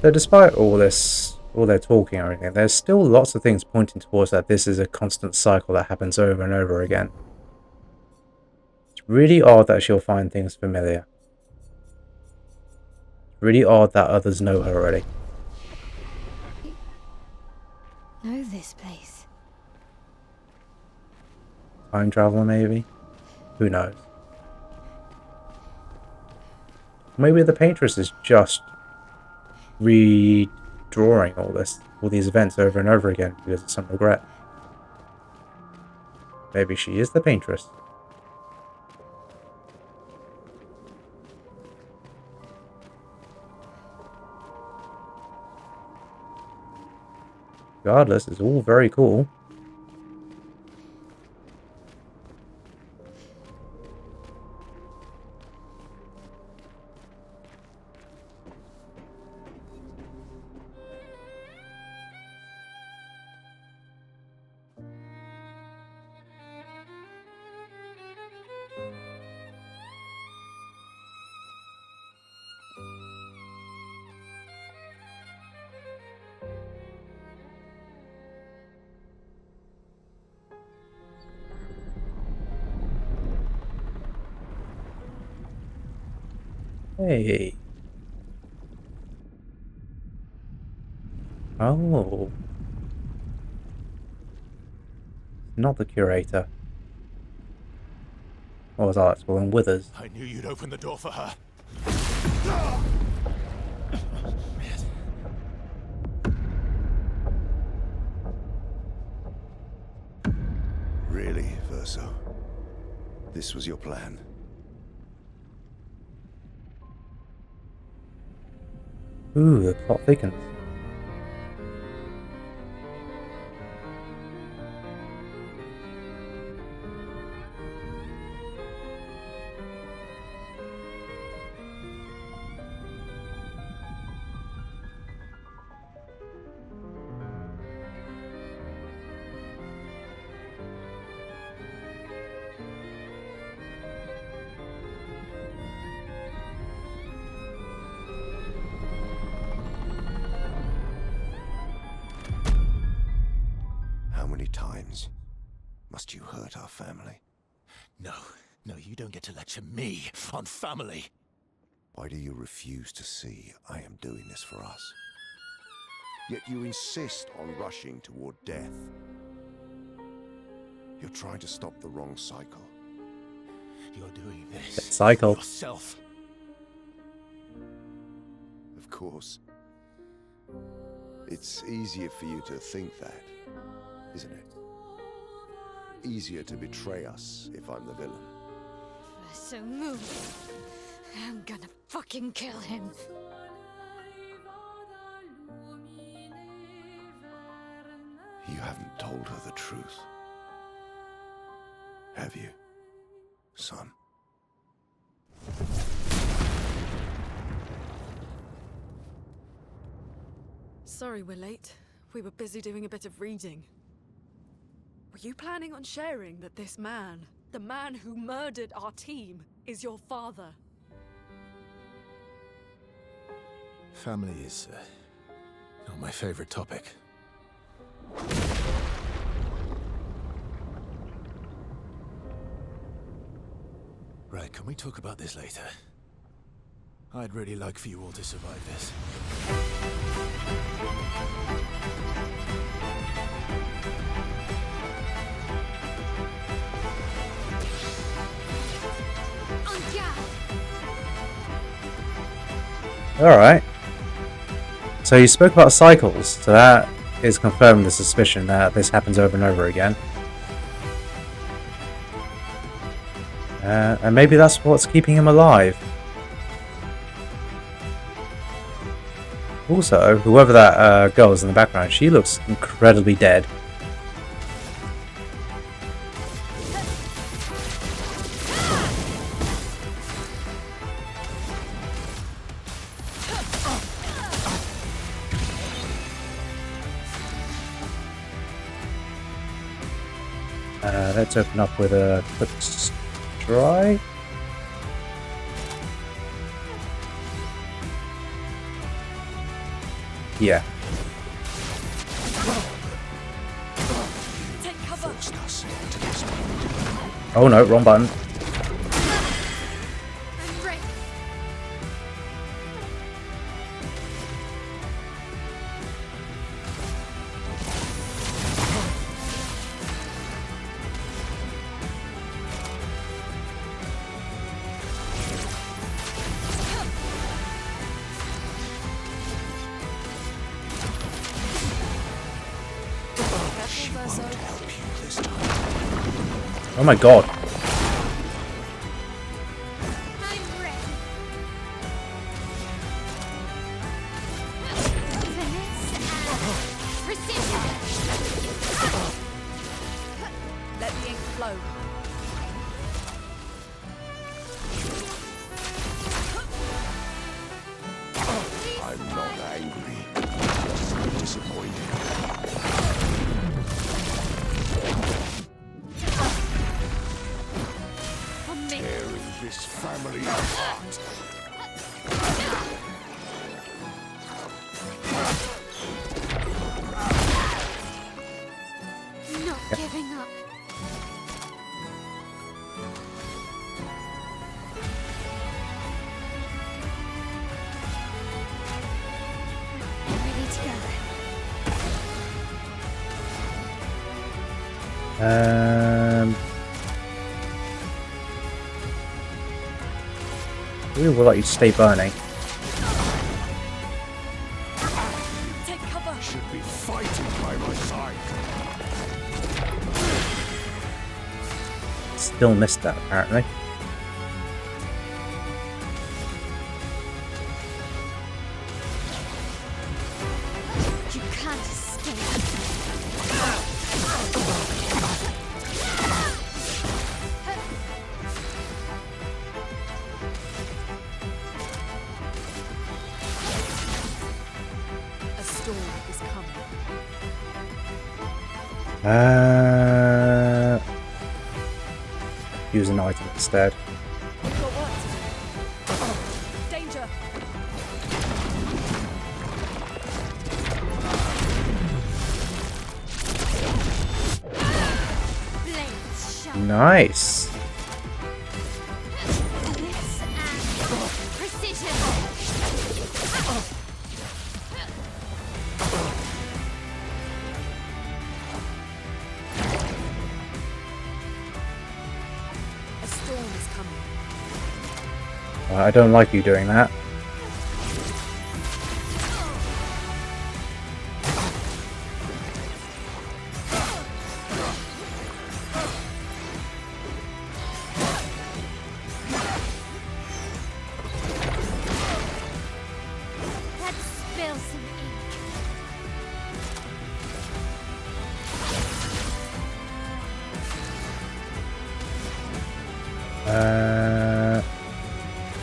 So despite all their talking and everything, there's still lots of things pointing towards that this is a constant cycle that happens over and over again. It's really odd that she'll find things familiar. It's really odd that others know her already. Know this place. Time traveler, maybe? Who knows? Maybe the Paintress is just redrawing all these events over and over again because of some regret. Maybe she is the Paintress. Regardless, it's all very cool. Hey. Oh. Not the curator. What was that? Calling Withers. I knew you'd open the door for her. Really, Verso? This was your plan? Ooh, the plot thickens. How many times must you hurt our family? No, you don't get to lecture me on family. Why do you refuse to see I am doing this for us? Yet you insist on rushing toward death. You're trying to stop the wrong cycle. You're doing this Cycle. for yourself. Of course. It's easier for you to think that, isn't it? Easier to betray us if I'm the villain. So move. I'm gonna fucking kill him. You haven't told her the truth. Have you, son? Sorry we're late. We were busy doing a bit of reading. Were you planning on sharing that this man, the man who murdered our team, is your father? Family is not my favorite topic. Right, can we talk about this later? I'd really like for you all to survive this. Alright. So you spoke about cycles, so that is confirming the suspicion that this happens over and over again. And maybe that's what's keeping him alive. Also, whoever that girl is in the background, she looks incredibly dead. Let's open up with a quick strike. Yeah. Take cover. Oh no, wrong button. Oh my god. Let the ink flow. I'm not angry, just disappointed. Tearing this family apart. Not giving up. Ready to go. We would like you to stay burning. Take cover. You should be fighting by my side. Still missed that apparently. You can't escape. A storm is coming. Use an item instead. We've got work to do. Danger. Blades sharp. Nice. Finesse and precision. A storm is coming. I don't like you doing that. Let's spill some ink.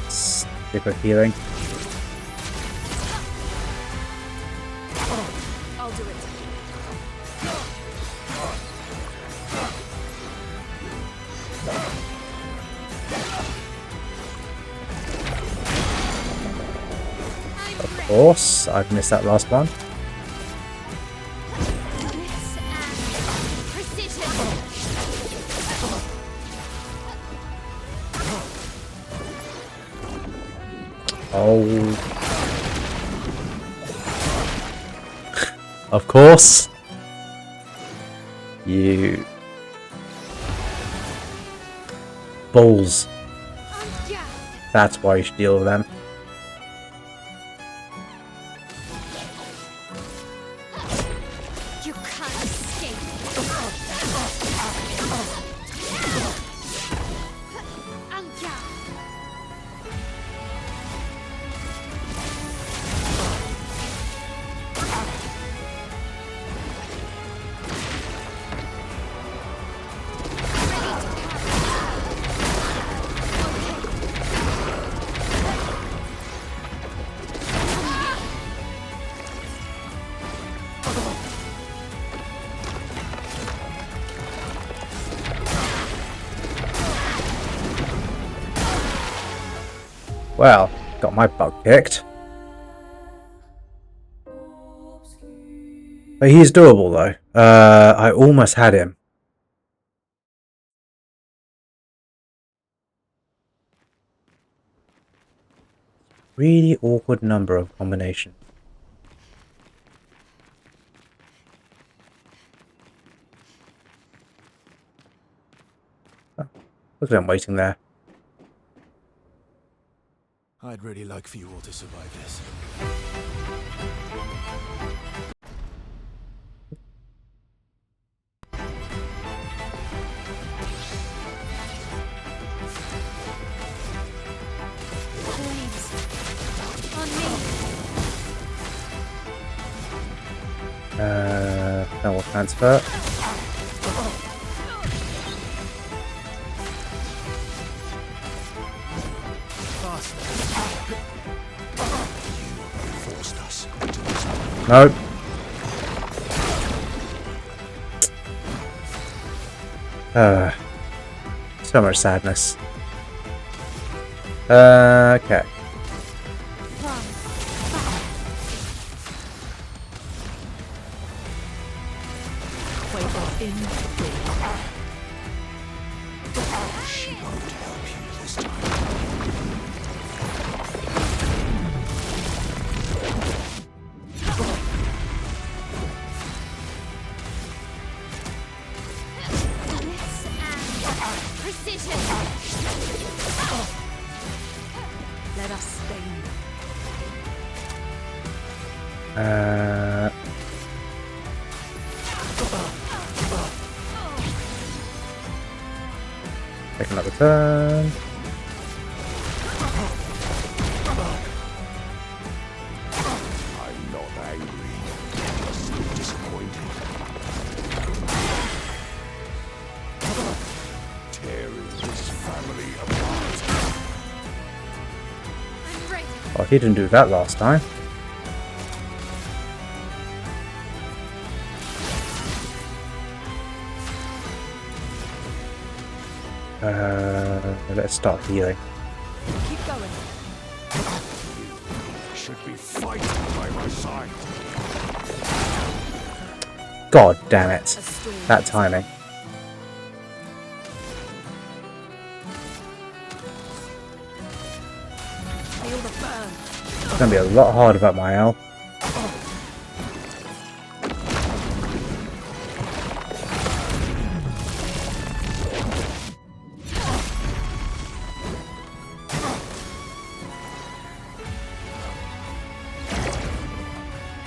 Stick with healing. Of course, I've missed that last one. Oh. Of course. You. Bulls. That's why you should deal with them. You can't escape. Well, got my butt kicked. But he's doable though. I almost had him. Really awkward number of combination. Oh, look at him waiting there. I'd really like for you all to survive this. Thermal transfer. Nope. So much sadness. Okay. She won't help you this time. Precision. Let us stay. Take another turn. I'm not angry, just disappointed. Tearing this family apart. I'm ready. Oh, he didn't do that last time. Let's start healing. Keep going. You should be fighting by my side. God damn it. That timing. Feel the burn. It's gonna be a lot harder about Maelle.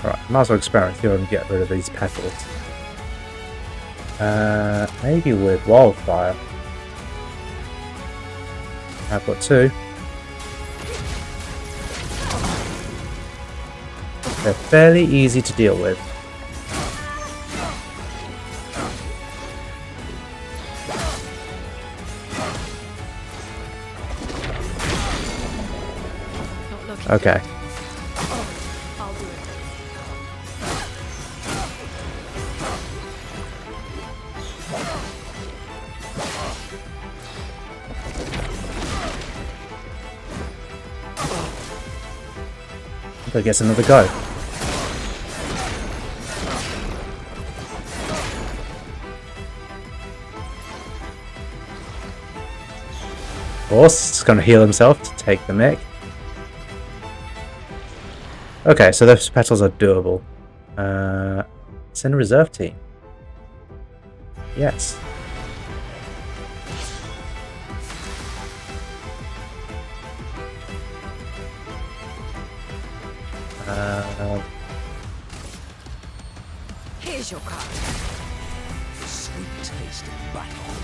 Alright, might as well experiment here and get rid of these petals. Maybe with wildfire. I've got two. They're fairly easy to deal with. Okay. I'll do it. So it gets another go. Of course, it's going to heal himself to take the mech. Okay, so those petals are doable. Send a reserve team. Yes. Here's your card. Sweet taste of battle.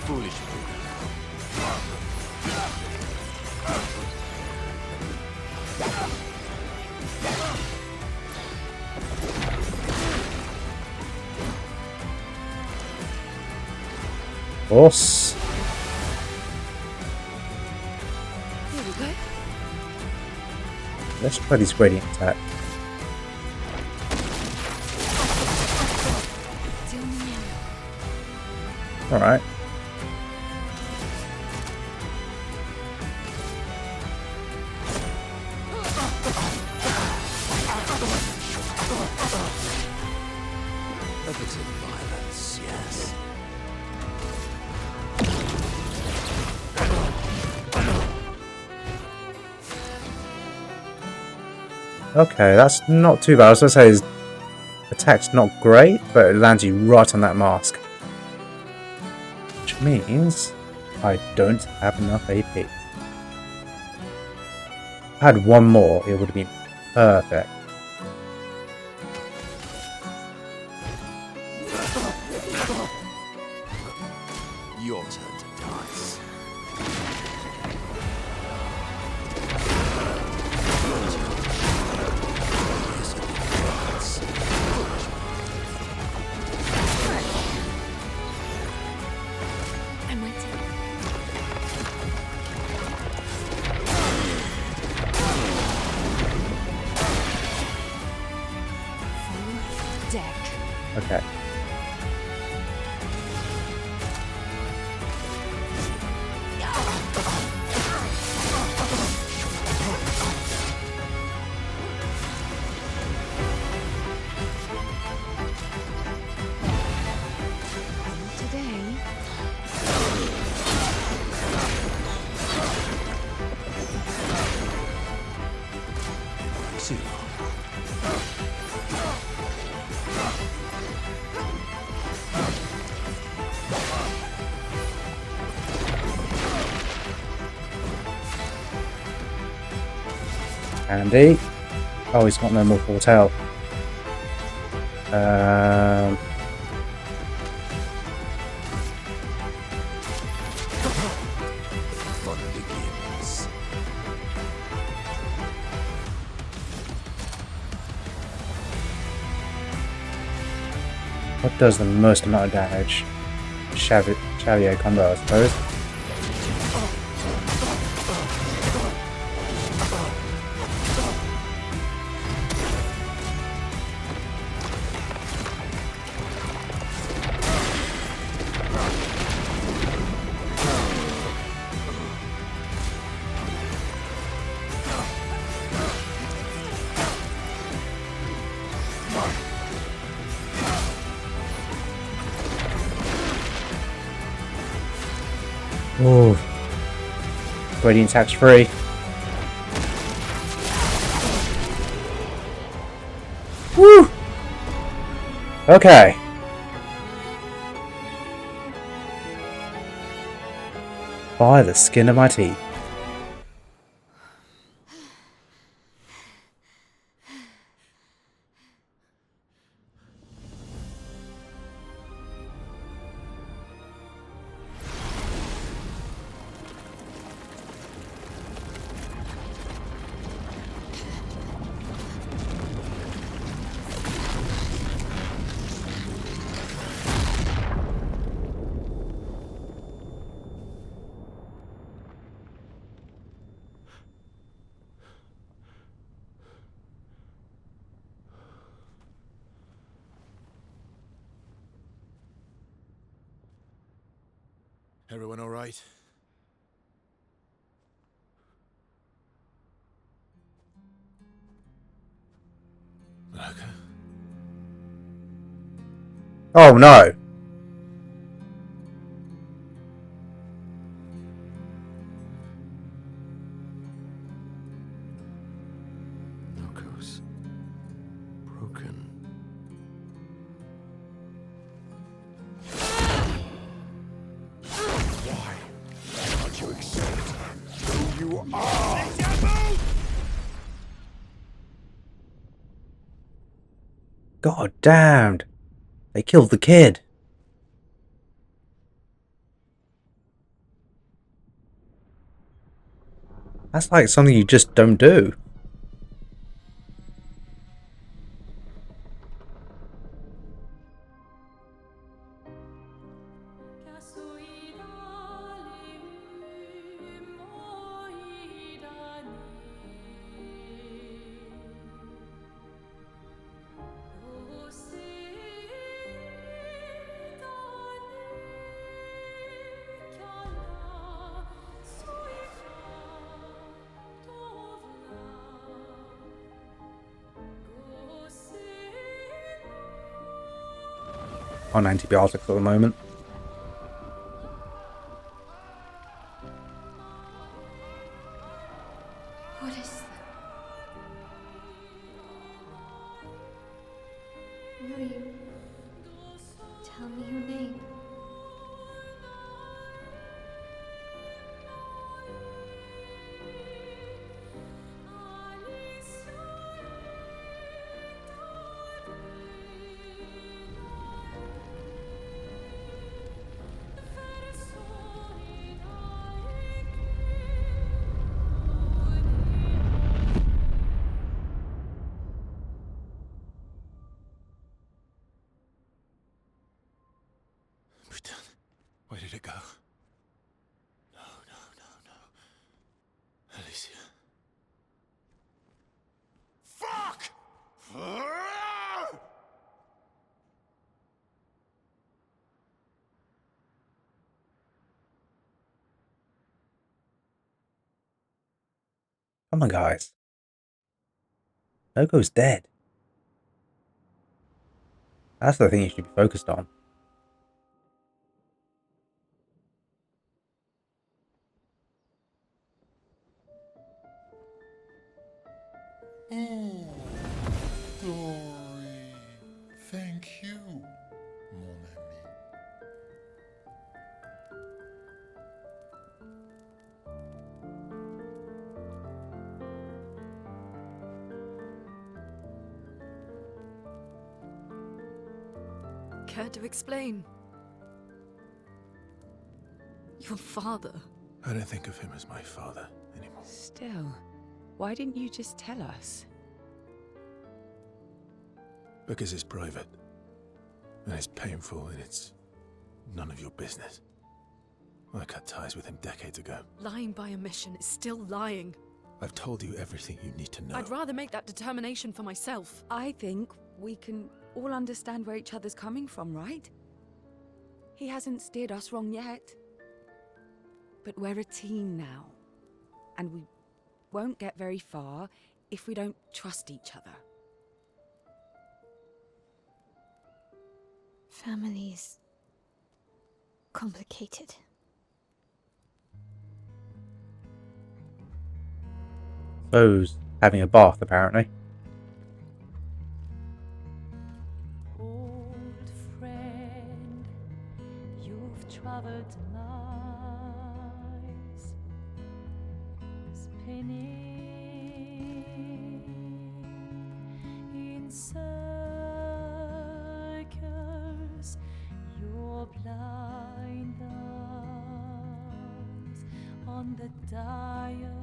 Foolish Boss. Here we go. Let's try this gradient attack. Alright. A bit of violence, yes. Okay, that's not too bad. I was going to say his attack's not great, but it lands you right on that mask. Which means I don't have enough AP. If I had one more, it would have been perfect. Your turn to dance. I'm waiting. Full deck. Okay. Today. See you. Andy. Oh, he's got no more foretell. Fun begins. What does the most amount of damage? Chevalier combo, I suppose. Ooh. Gradient attack's free. Woo! Okay. By the skin of my teeth. Everyone all right? Monoco? Oh no! Monoco's broken. Why can't you accept who you are? God damned! They killed the kid! That's like something you just don't do. On antibiotics at the moment. What is that? Will you tell me your name? Putain. Where did it go? No. Alicia. Fuck! Come on, guys. Noko's dead. That's the thing you should be focused on. Oh, Dory. Thank you, mon ami. Care to explain? Your father. I don't think of him as my father anymore. Still, why didn't you just tell us? Because it's private. And it's painful and it's none of your business. I cut ties with him decades ago. Lying by omission is still lying. I've told you everything you need to know. I'd rather make that determination for myself. I think we can all understand where each other's coming from, right? He hasn't steered us wrong yet. But we're a team now. And we won't get very far if we don't trust each other. Family's complicated. So's having a bath, apparently. Old friend, you've traveled miles, spinning in circles, your blind eyes on the dial.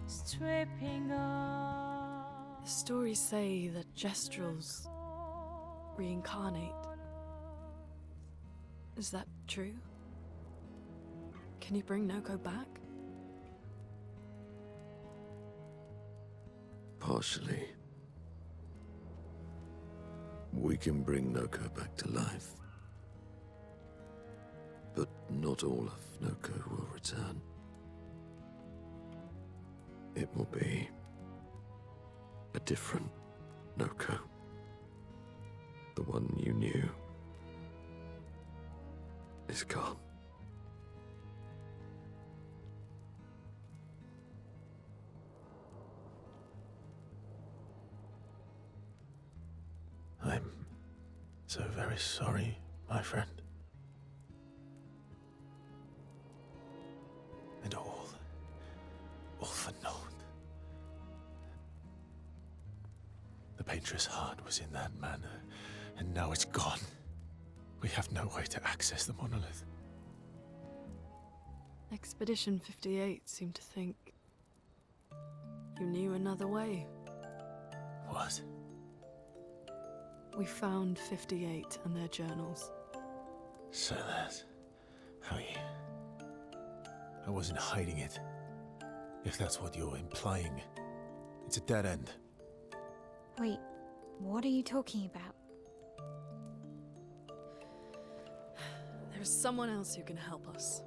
Stripping off. The stories say that Gestrels reincarnate. Is that true? Can you bring Noko back? Partially. We can bring Noko back to life. not all of Noko will return. It will be a different Noko. The one you knew is gone. I'm so very sorry, my friend. And all for naught. The painter's heart was in that manor, and now it's gone. We have no way to access the monolith. Expedition 58 seemed to think you knew another way. What? We found 58 and their journals. So that's how you... I wasn't hiding it. If that's what you're implying. It's a dead end. Wait, what are you talking about? There's someone else who can help us.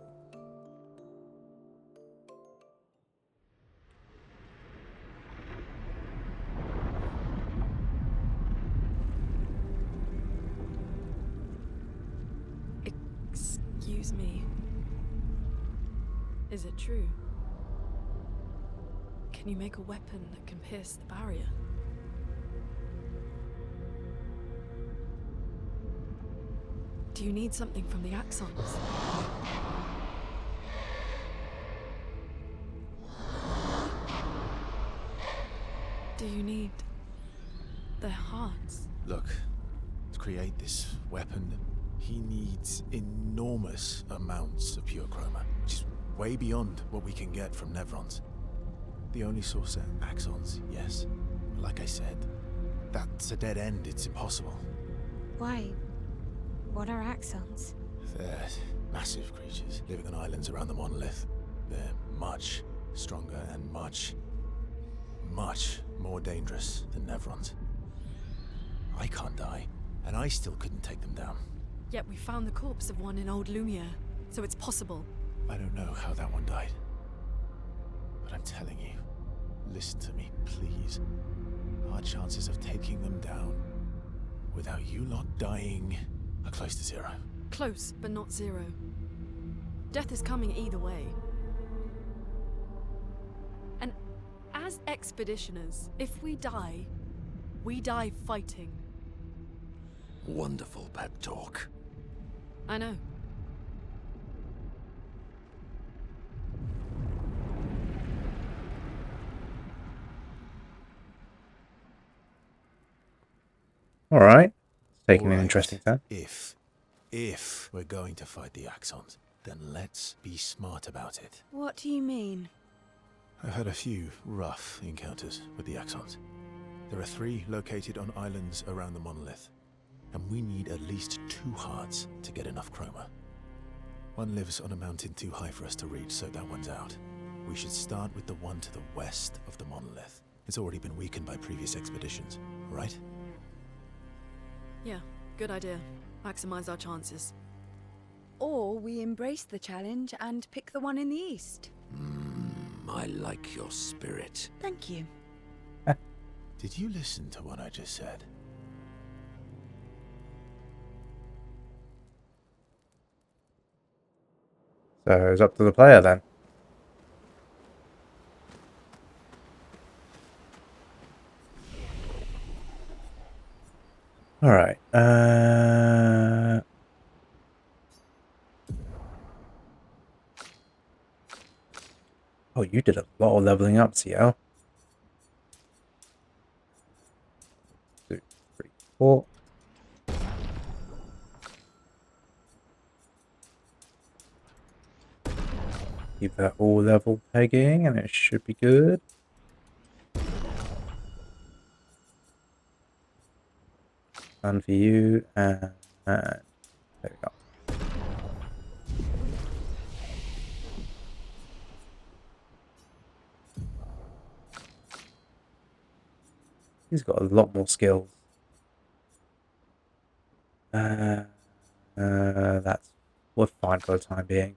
Excuse me. Is it true? Can you make a weapon that can pierce the barrier? Do you need something from the Axons? Do you need their hearts? Look, to create this weapon, he needs enormous amounts of pure chroma, which is way beyond what we can get from Nevrons. The only source are Axons, yes. But like I said, that's a dead end, it's impossible. Why? What are Axons? They're massive creatures living on islands around the monolith. They're much stronger and much more dangerous than Nevrons. I can't die, and I still couldn't take them down. Yet we found the corpse of one in old Lumiere, so it's possible. I don't know how that one died. But I'm telling you, listen to me, please. Our chances of taking them down without you lot dying are close to zero. Close, but not zero. Death is coming either way. And as expeditioners, if we die fighting. Wonderful pep talk. I know. All right. Taking an Alright, interesting turn. If we're going to fight the Axons, then let's be smart about it. What do you mean? I've had a few rough encounters with the Axons. There are 3 located on islands around the monolith, and we need at least 2 hearts to get enough chroma. One lives on a mountain too high for us to reach, so that one's out. We should start with the one to the west of the monolith. It's already been weakened by previous expeditions, right? Yeah, good idea. Maximize our chances. Or we embrace the challenge and pick the one in the east. I like your spirit. Thank you. Did you listen to what I just said? So it's up to the player then. All right. Oh, you did a lot of leveling up, Sciel. 2, 3, 4. Keep that all level pegging, and it should be good. One for you, and there we go. He's got a lot more skills. That's we're fine for the time being.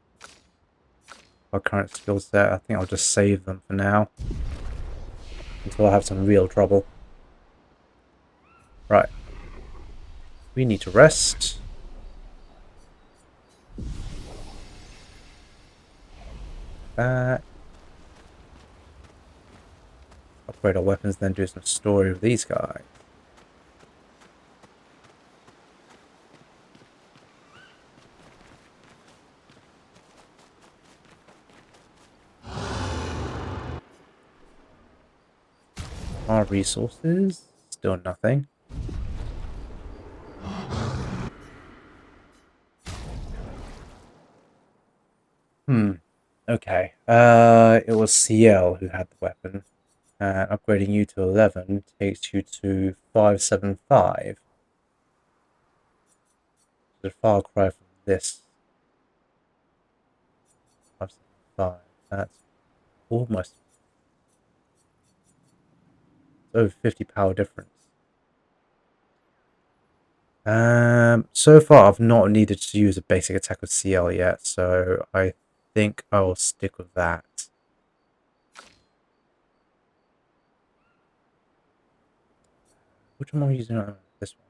Our current skill set, I think I'll just save them for now. Until I have some real trouble. Right. We need to rest. That. Upgrade our weapons, then do some story with these guys. Our resources, still nothing. Okay. It was Sciel who had the weapon. Upgrading you to 11 takes you to 575. It's a far cry from this. 575. That's almost over 50 power difference. So far I've not needed to use a basic attack with Sciel yet, so I think I will stick with that. Which one am I using? This one.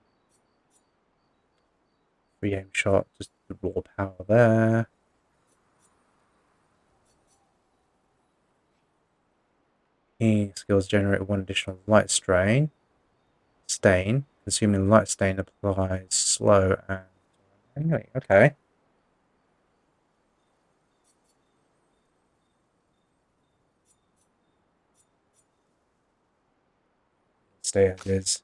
Free aim shot, just the raw power there. Healing skills generate 1 additional light strain. Stain. Consuming light stain applies slow and... Anyway, okay. Stay as is.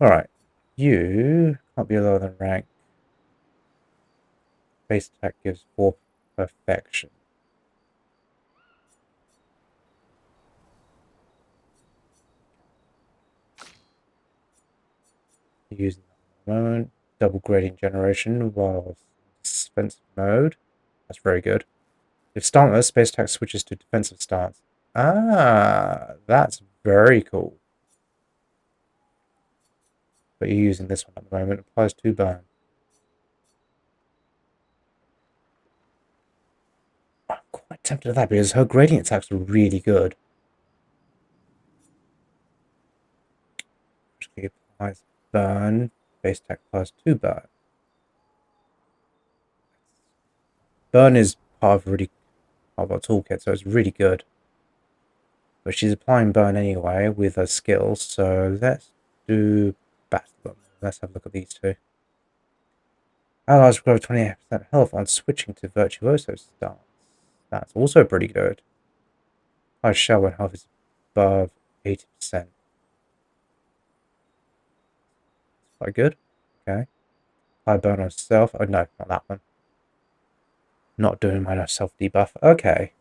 Alright. You can't be lower than rank. Base attack gives 4 perfection. Using that moment. Double grading generation while defensive mode. That's very good. If stantless, space attack switches to defensive stance. Ah, that's very cool. But you're using this one at the moment. Applies 2 burn. I'm quite tempted at that because her gradient attacks are really good. She applies burn. Base attack plus 2 burn. Burn is part of our toolkit, so it's really good. But she's applying burn anyway with her skills, so let's do battle. Let's have a look at these two. Allies grow 28% health on switching to Virtuoso stance. That's also pretty good. High shell when health is above 80%. Quite good. Okay. High burn on self. Oh no, not that one. Not doing my self debuff. Okay.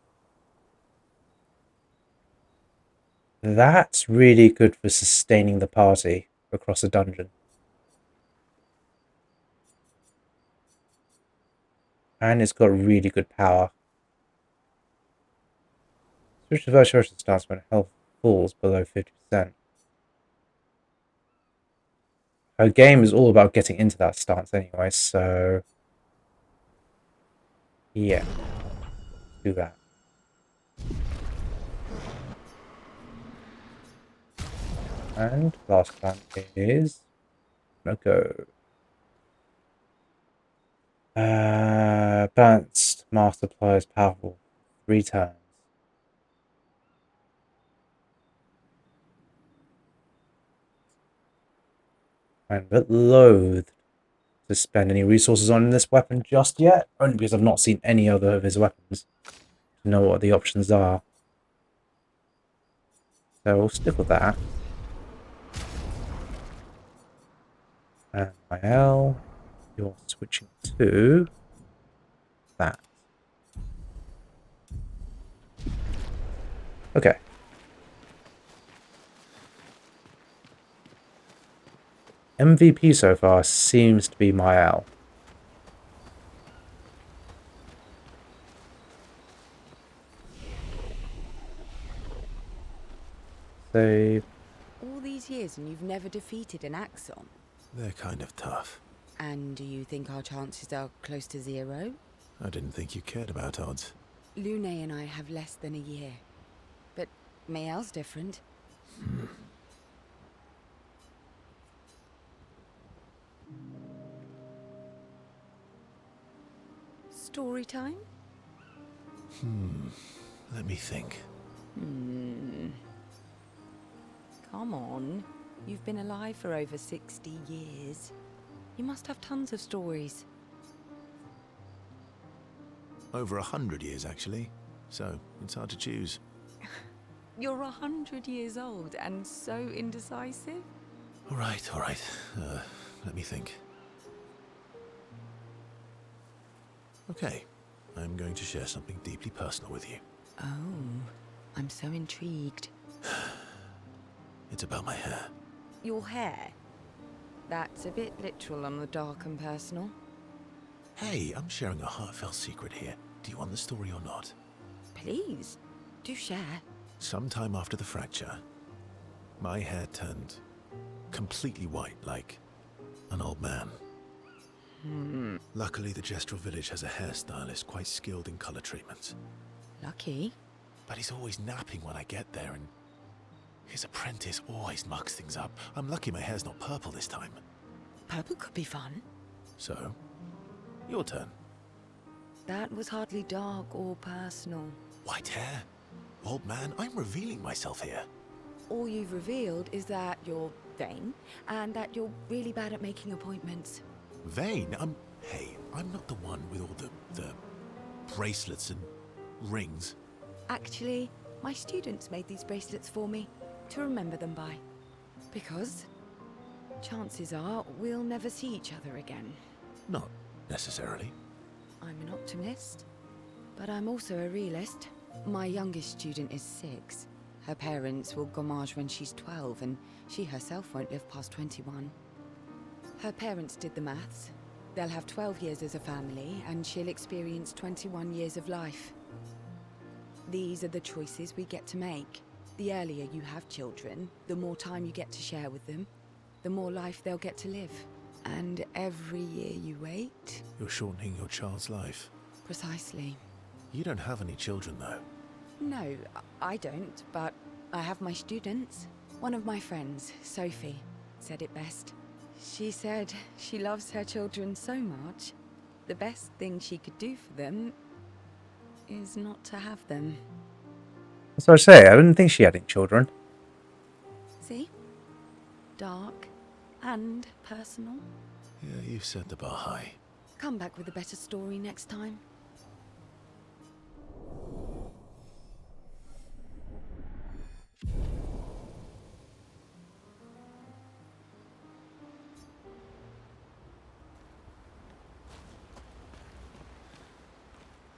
That's really good for sustaining the party across a dungeon. And it's got really good power. Switch to Virtuoso stance when health falls below 50%. Her game is all about getting into that stance anyway, so... yeah. Let's do that. And last one is... Monoco. Balanced Master Plier is powerful 3 turns. I'm a bit loath to spend any resources on this weapon just yet, only because I've not seen any other of his weapons to know what the options are. So we'll stick with that. And Maelle, you're switching to that. Okay. MVP so far seems to be Maelle. Save. All these years and you've never defeated an Axon? They're kind of tough. And do you think our chances are close to 0? I didn't think you cared about odds. Lune and I have less than a year. But Maelle's different. Story time? Let me think. Come on. You've been alive for over 60 years. You must have tons of stories. Over 100 years, actually. So, it's hard to choose. You're 100 years old and so indecisive? All right. Let me think. Okay, I'm going to share something deeply personal with you. Oh, I'm so intrigued. It's about my hair. Your hair? That's a bit literal on the dark and personal. Hey, I'm sharing a heartfelt secret here. Do you want the story or not? Please, do share. Sometime after the fracture, my hair turned completely white, like an old man. Luckily, the Gestrel village has a hairstylist quite skilled in color treatments. Lucky. But he's always napping when I get there, and his apprentice always mucks things up. I'm lucky my hair's not purple this time. Purple could be fun. So, your turn. That was hardly dark or personal. White hair? Old man, I'm revealing myself here. All you've revealed is that you're vain, and that you're really bad at making appointments. Vain? Hey, I'm not the one with all the bracelets and rings. Actually, my students made these bracelets for me, to remember them by. Because chances are we'll never see each other again. Not necessarily. I'm an optimist, but I'm also a realist. My youngest student is 6. Her parents will gommage when she's 12, and she herself won't live past 21. Her parents did the maths. They'll have 12 years as a family, and she'll experience 21 years of life. These are the choices we get to make. The earlier you have children, the more time you get to share with them, the more life they'll get to live. And every year you wait... You're shortening your child's life. Precisely. You don't have any children, though. No, I don't, but I have my students. One of my friends, Sophie, said it best. She said she loves her children so much, the best thing she could do for them is not to have them. That's what I say. I didn't think she had any children. See? Dark and personal. Yeah, you set the bar high. Come back with a better story next time.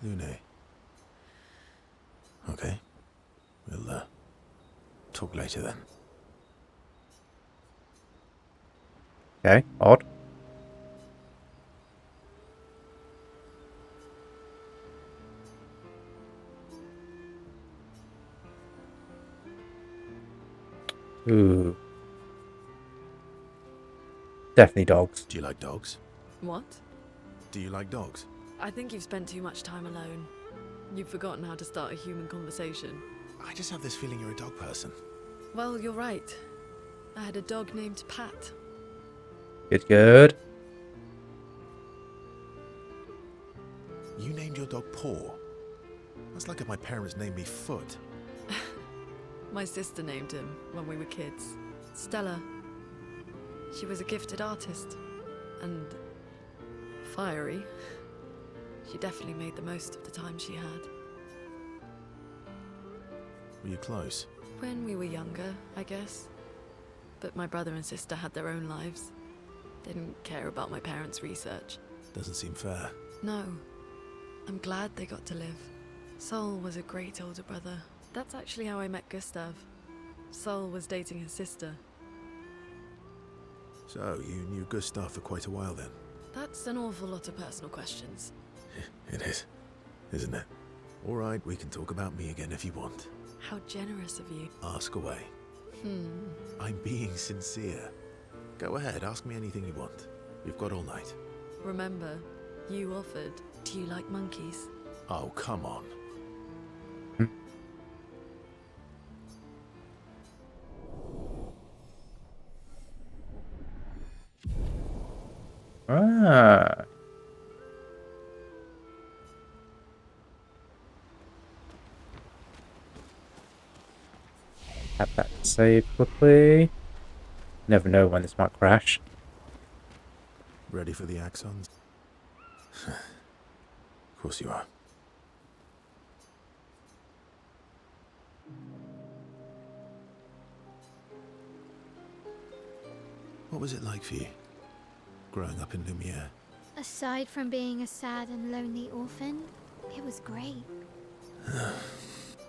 Lune. Okay. We'll, talk later then. Okay, odd. Ooh. Definitely dogs. Do you like dogs? What? Do you like dogs? I think you've spent too much time alone. You've forgotten how to start a human conversation. I just have this feeling you're a dog person. Well, you're right. I had a dog named Pat. Good. You named your dog Paw. That's like if my parents named me Foot. My sister named him when we were kids. Stella. She was a gifted artist. And fiery. She definitely made the most of the time she had. Were you close? When we were younger, I guess. But my brother and sister had their own lives. They didn't care about my parents' research. Doesn't seem fair. No. I'm glad they got to live. Sol was a great older brother. That's actually how I met Gustav. Sol was dating his sister. So, you knew Gustav for quite a while then? That's an awful lot of personal questions. It is, isn't it? All right, we can talk about me again if you want. How generous of you. Ask away. I'm being sincere. Go ahead, ask me anything you want. You've got all night. Remember, you offered. Do you like monkeys? Oh, come on. Ah. Tap that save quickly. Never know when this might crash. Ready for the axons? Of course you are. What was it like for you, growing up in Lumiere? Aside from being a sad and lonely orphan, it was great.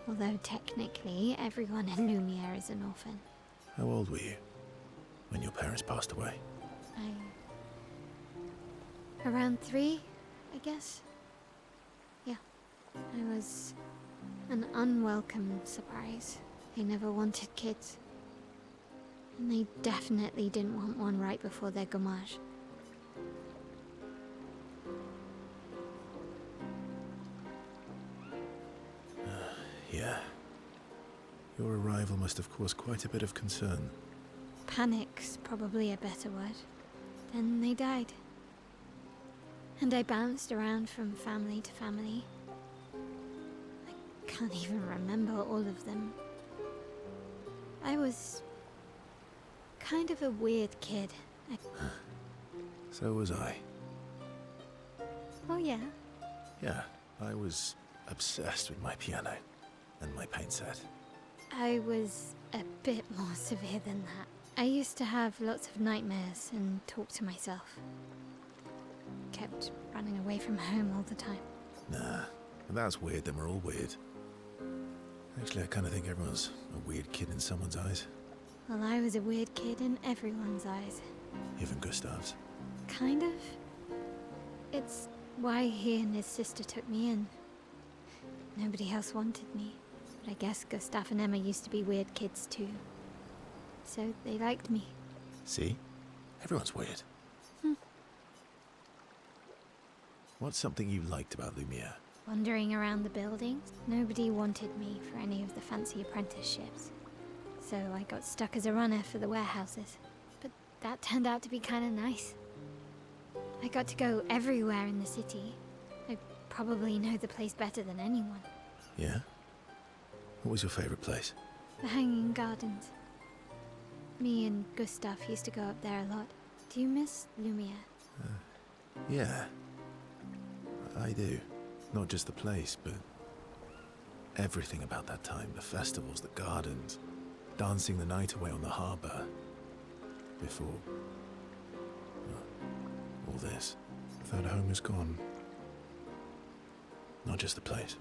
Although technically, everyone in Lumiere is an orphan. How old were you when your parents passed away? Around 3, I guess. Yeah. I was an unwelcome surprise. They never wanted kids. And they definitely didn't want one right before their gommage. Yeah. Your arrival must have caused quite a bit of concern. Panic's probably a better word. Then they died. And I bounced around from family to family. I can't even remember all of them. I was kind of a weird kid. So was I. Oh yeah? Yeah, I was obsessed with my piano and my paint set. I was a bit more severe than that. I used to have lots of nightmares and talk to myself. Kept running away from home all the time. Nah, if that's weird, then we're all weird. Actually, I kind of think everyone's a weird kid in someone's eyes. Well, I was a weird kid in everyone's eyes. Even Gustav's. Kind of. It's why he and his sister took me in. Nobody else wanted me. But I guess Gustav and Emma used to be weird kids too. So they liked me. See? Everyone's weird. What's something you liked about Lumiere? Wandering around the buildings, nobody wanted me for any of the fancy apprenticeships. So I got stuck as a runner for the warehouses. But that turned out to be kind of nice. I got to go everywhere in the city. I probably know the place better than anyone. Yeah? What was your favorite place? The Hanging Gardens. Me and Gustav used to go up there a lot. Do you miss Lumiere? Yeah. I do. Not just the place, but everything about that time. The festivals, the gardens, dancing the night away on the harbour. Before... all this. That home is gone. Not just the place,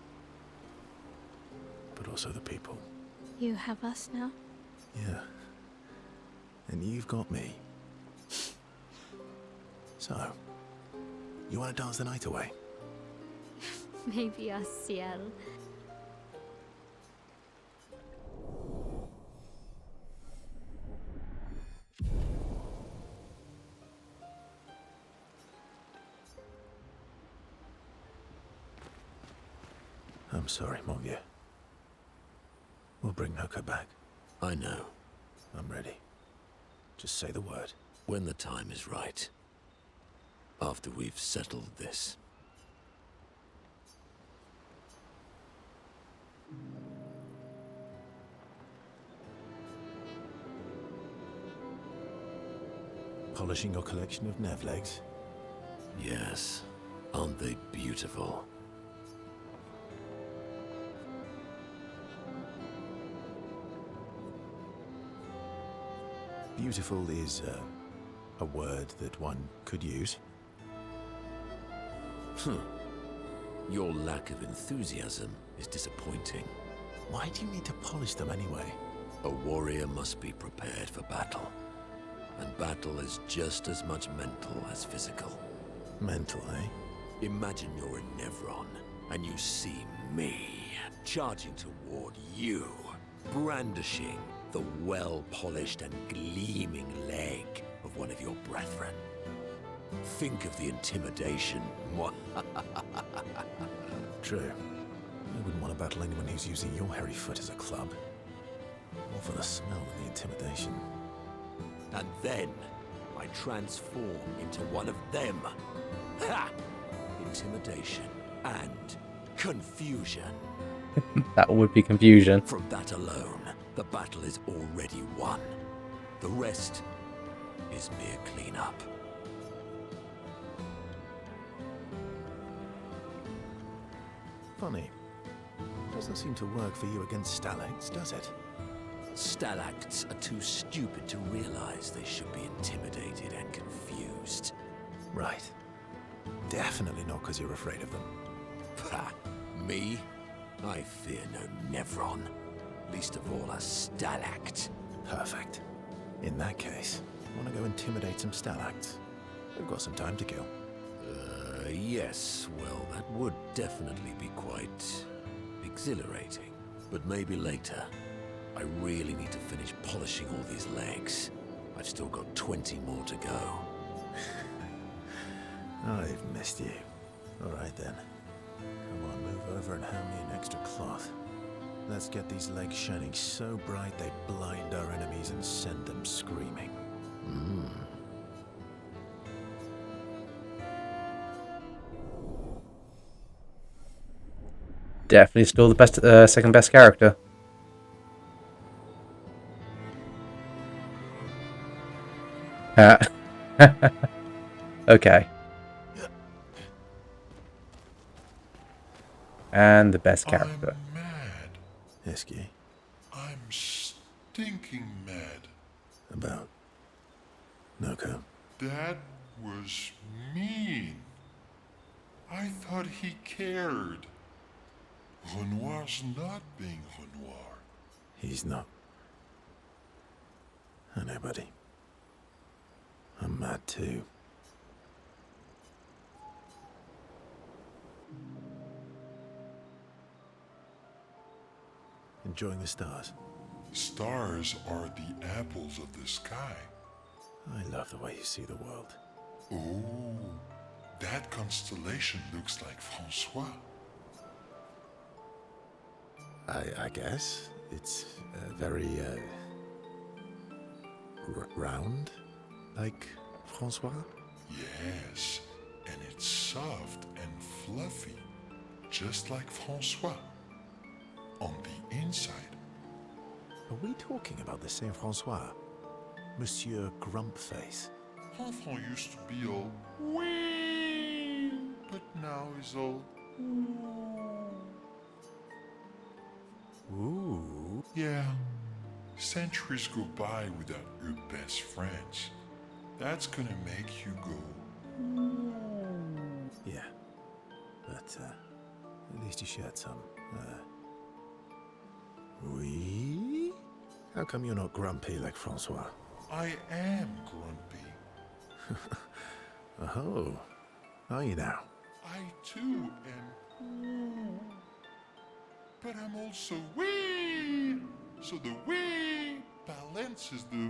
but also the people. You have us now? Yeah. And you've got me. So, you want to dance the night away? Maybe us, Sciel. I'm sorry, mon vieux. We'll bring Noko back. I know. I'm ready. Just say the word. When the time is right. After we've settled this. Polishing your collection of Nevlegs? Yes. Aren't they beautiful? Beautiful is a word that one could use. Your lack of enthusiasm is disappointing. Why do you need to polish them anyway? A warrior must be prepared for battle. And battle is just as much mental as physical. Mental, eh? Imagine you're in Nevron, and you see me charging toward you, brandishing the well-polished and gleaming leg of one of your brethren. Think of the intimidation. True. I wouldn't want to battle anyone who's using your hairy foot as a club. More for the smell than the intimidation. And then I transform into one of them. Ha! Intimidation and confusion. That would be confusion. From that alone, the battle is already won. The rest is mere cleanup. Funny. Doesn't seem to work for you against stalacts, does it? Stalacts are too stupid to realize they should be intimidated and confused. Right. Definitely not because you're afraid of them. Ha! Me? I fear no Nevron. Least of all a stalact. Perfect. In that case, want to go intimidate some stalacts? We've got some time to kill. Yes. Well, that would definitely be quite exhilarating. But maybe later. I really need to finish polishing all these legs. I've still got 20 more to go. I've missed you. All right then. Come on, move over and hand me an extra cloth. Let's get these legs shining so bright they blind our enemies and send them screaming. Definitely still the best, second best character. Okay. And the best character. I'm mad. Esky, I'm stinking mad. about Noko. That was mean. I thought he cared. Renoir's not being Renoir. He's not. I know, buddy. I'm mad too. Enjoying the stars? Stars are the apples of the sky. I love the way you see the world. Oh, that constellation looks like Francois. I guess. It's very, round, like Francois? Yes, and it's soft and fluffy, just like Francois. On the inside. Are we talking about the same Francois? Monsieur Grumpface? Enfant used to be all wee, but now he's all Ooh. yeah. Centuries go by without your best friends. That's gonna make you go. Yeah. But, at least you shared some, Oui? How come you're not grumpy like Francois? I am grumpy. Oh. Are you now? I too am. But I'm also wee. So the wee balances the.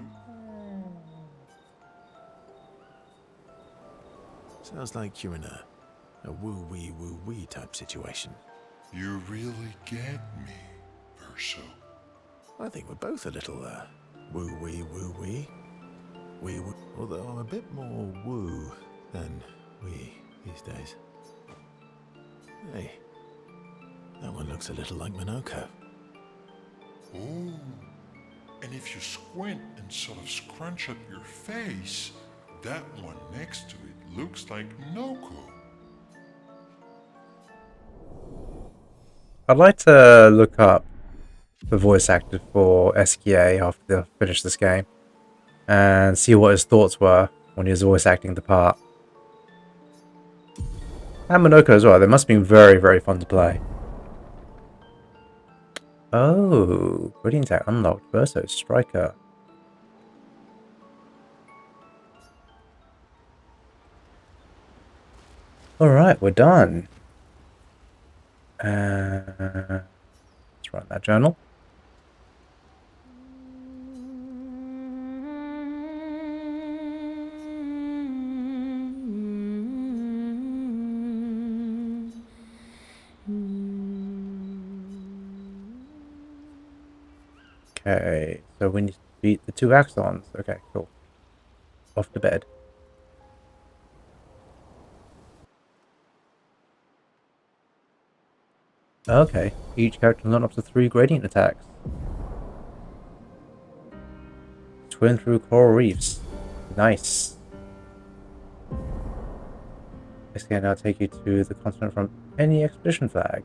Sounds like you're in a woo-wee type situation. You really get me, Verso. I think we're both a little, woo-wee. Wee-woo. Although I'm a bit more woo than wee these days. Hey, that one looks a little like Monoco. Oh, and if you squint and sort of scrunch up your face, that one next to it looks like Noko. I'd like to look up the voice actor for SKA after they finish this game and see what his thoughts were when he was voice acting the part. And Monoco as well. They must have been very, very fun to play. Oh, brilliant attack unlocked. Verso Striker. Alright, we're done. Let's write that journal. Okay, so we need to beat the 2 Axons. Okay, cool. Off to bed. Okay, each character can learn up to 3 gradient attacks. Swim through coral reefs. Nice. This can now take you to the continent from any expedition flag.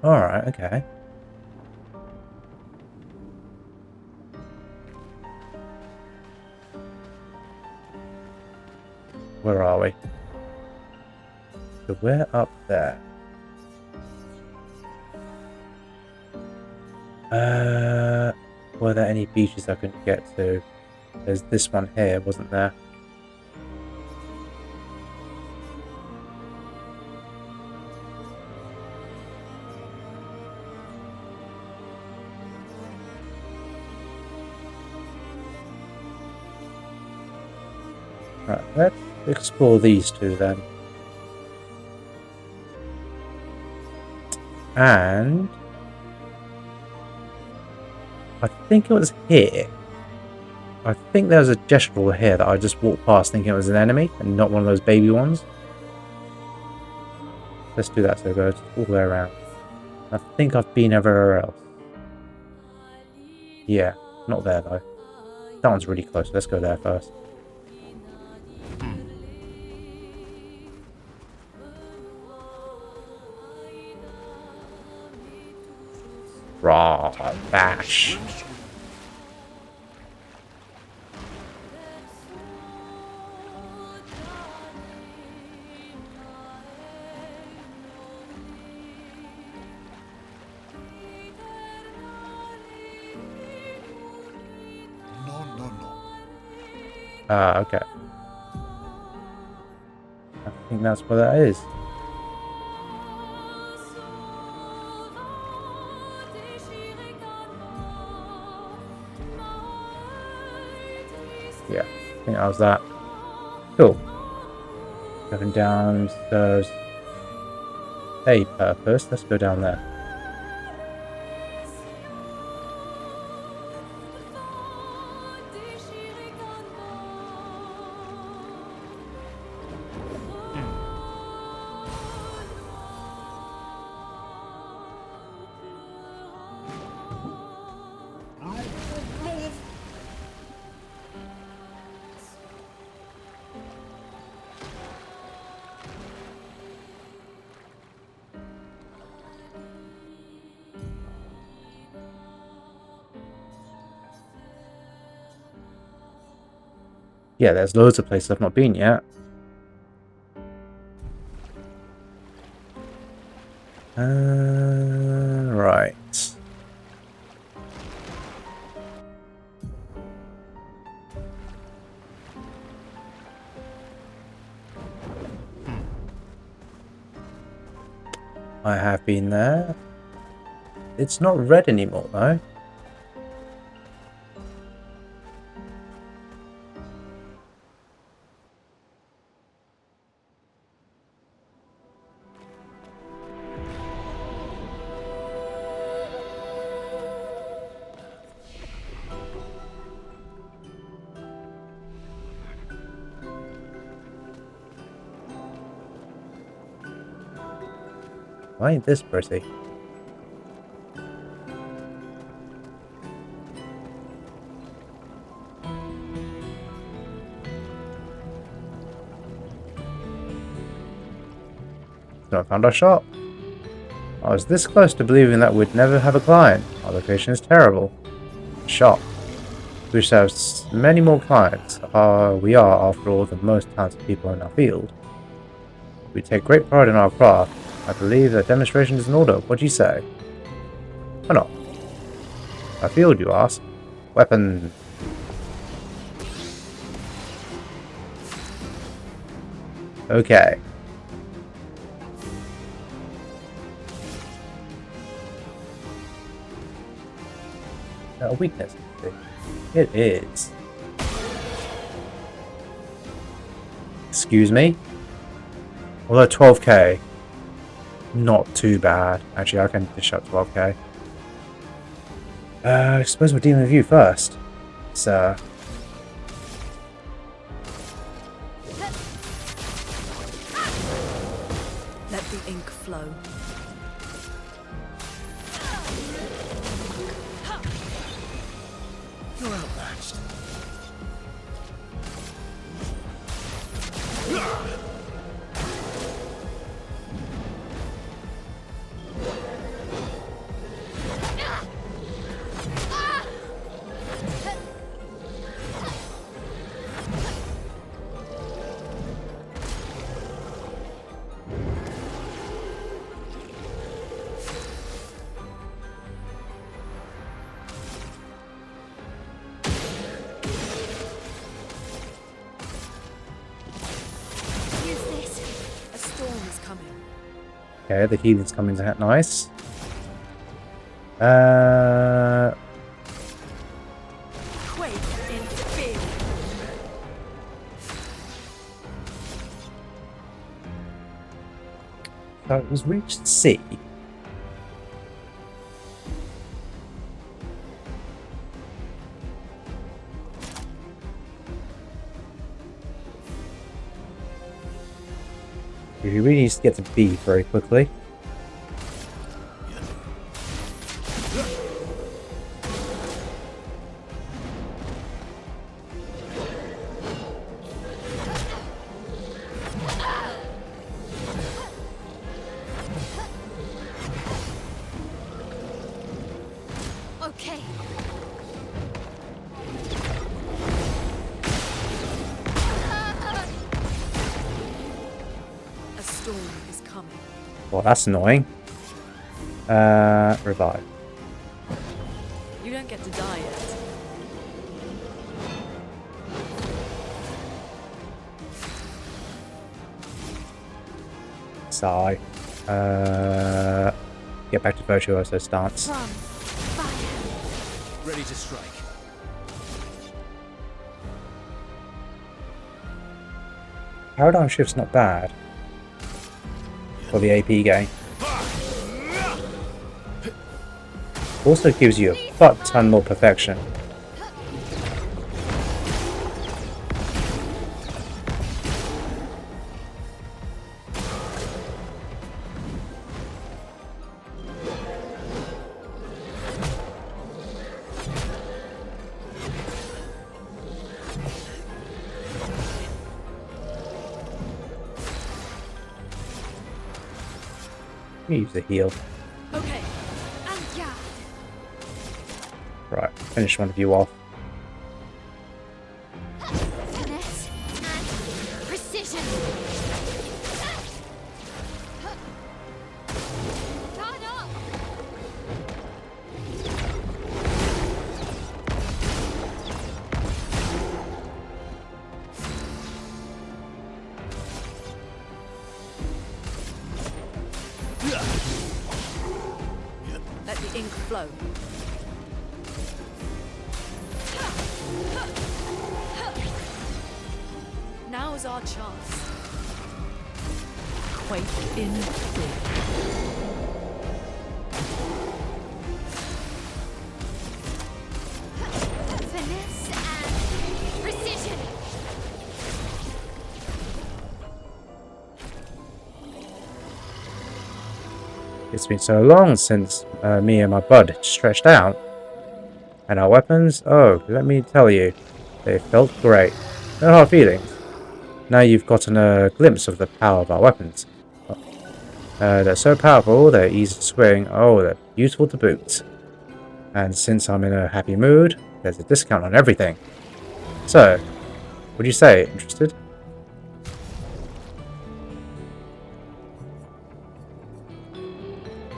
Alright, okay. Where are we? So we're up there. Were there any beaches I couldn't get to? There's this one here, wasn't there? Right, let's explore these 2 then. And I think it was here. I think there was a gestural here that I just walked past thinking it was an enemy and not one of those baby ones. Let's do that so it goes all the way around. I think I've been everywhere else. Yeah, not there though. That one's really close. Let's go there first. Raw bash. Okay. I think that's what that is. Yeah, I think that was that. Cool. Going down serves a purpose. Let's go down there. Yeah, there's loads of places I've not been yet. Right. I have been there. It's not red anymore, though. Why ain't this pretty? So I found our shop. I was this close to believing that we'd never have a client. Our location is terrible. Shop. We should have many more clients. We are, after all, the most talented people in our field. We take great pride in our craft. I believe that demonstration is in order. What do you say? Why not? Our field, you ask? Weapon. Okay. A weakness. It is. Excuse me? Although 12k. not too bad. Actually, I can dish out 12k. I suppose we're dealing with you first. So... Let the ink flow. You're outmatched. Okay, the healing's coming in nice. Quake in fear. So it was reached C. We really need to get to B very quickly. Okay. A storm is coming. Well, that's annoying. Revive. You don't get to die yet. Sigh. Get back to Virtuoso stance. From fire. Ready to strike. Paradigm Shift's not bad for the AP game. Also gives you a fuck ton more perfection. Let me use the heal. Okay. And yeah. Right, finish one of you off. Finesse and precision. Guard up. Let the ink flow. Now's our chance. Quake in fear. Finesse and precision. It's been so long since me and my bud stretched out. And our weapons, oh, let me tell you, they felt great. No hard feelings. Now you've gotten a glimpse of the power of our weapons. They're so powerful, they're easy to swing, oh, they're beautiful to boot. And since I'm in a happy mood, there's a discount on everything. So, what do you say, interested?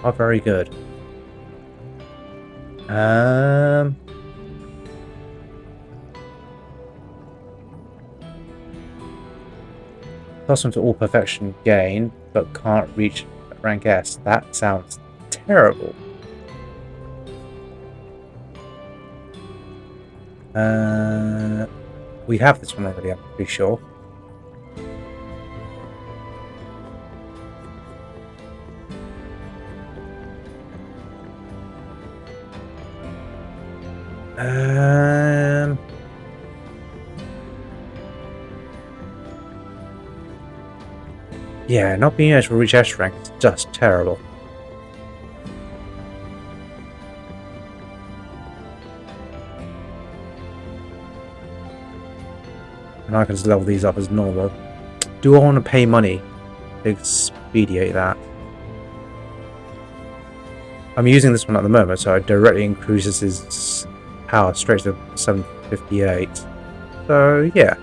Oh, very good. Custom to all perfection gain, but can't reach rank S. That sounds terrible. We have this one already, I'm pretty sure. Yeah, not being able to reach S rank is just terrible. And I can just level these up as normal. Do I want to pay money to expedite that? I'm using this one at the moment, so it directly increases his power straight to 758. So, yeah.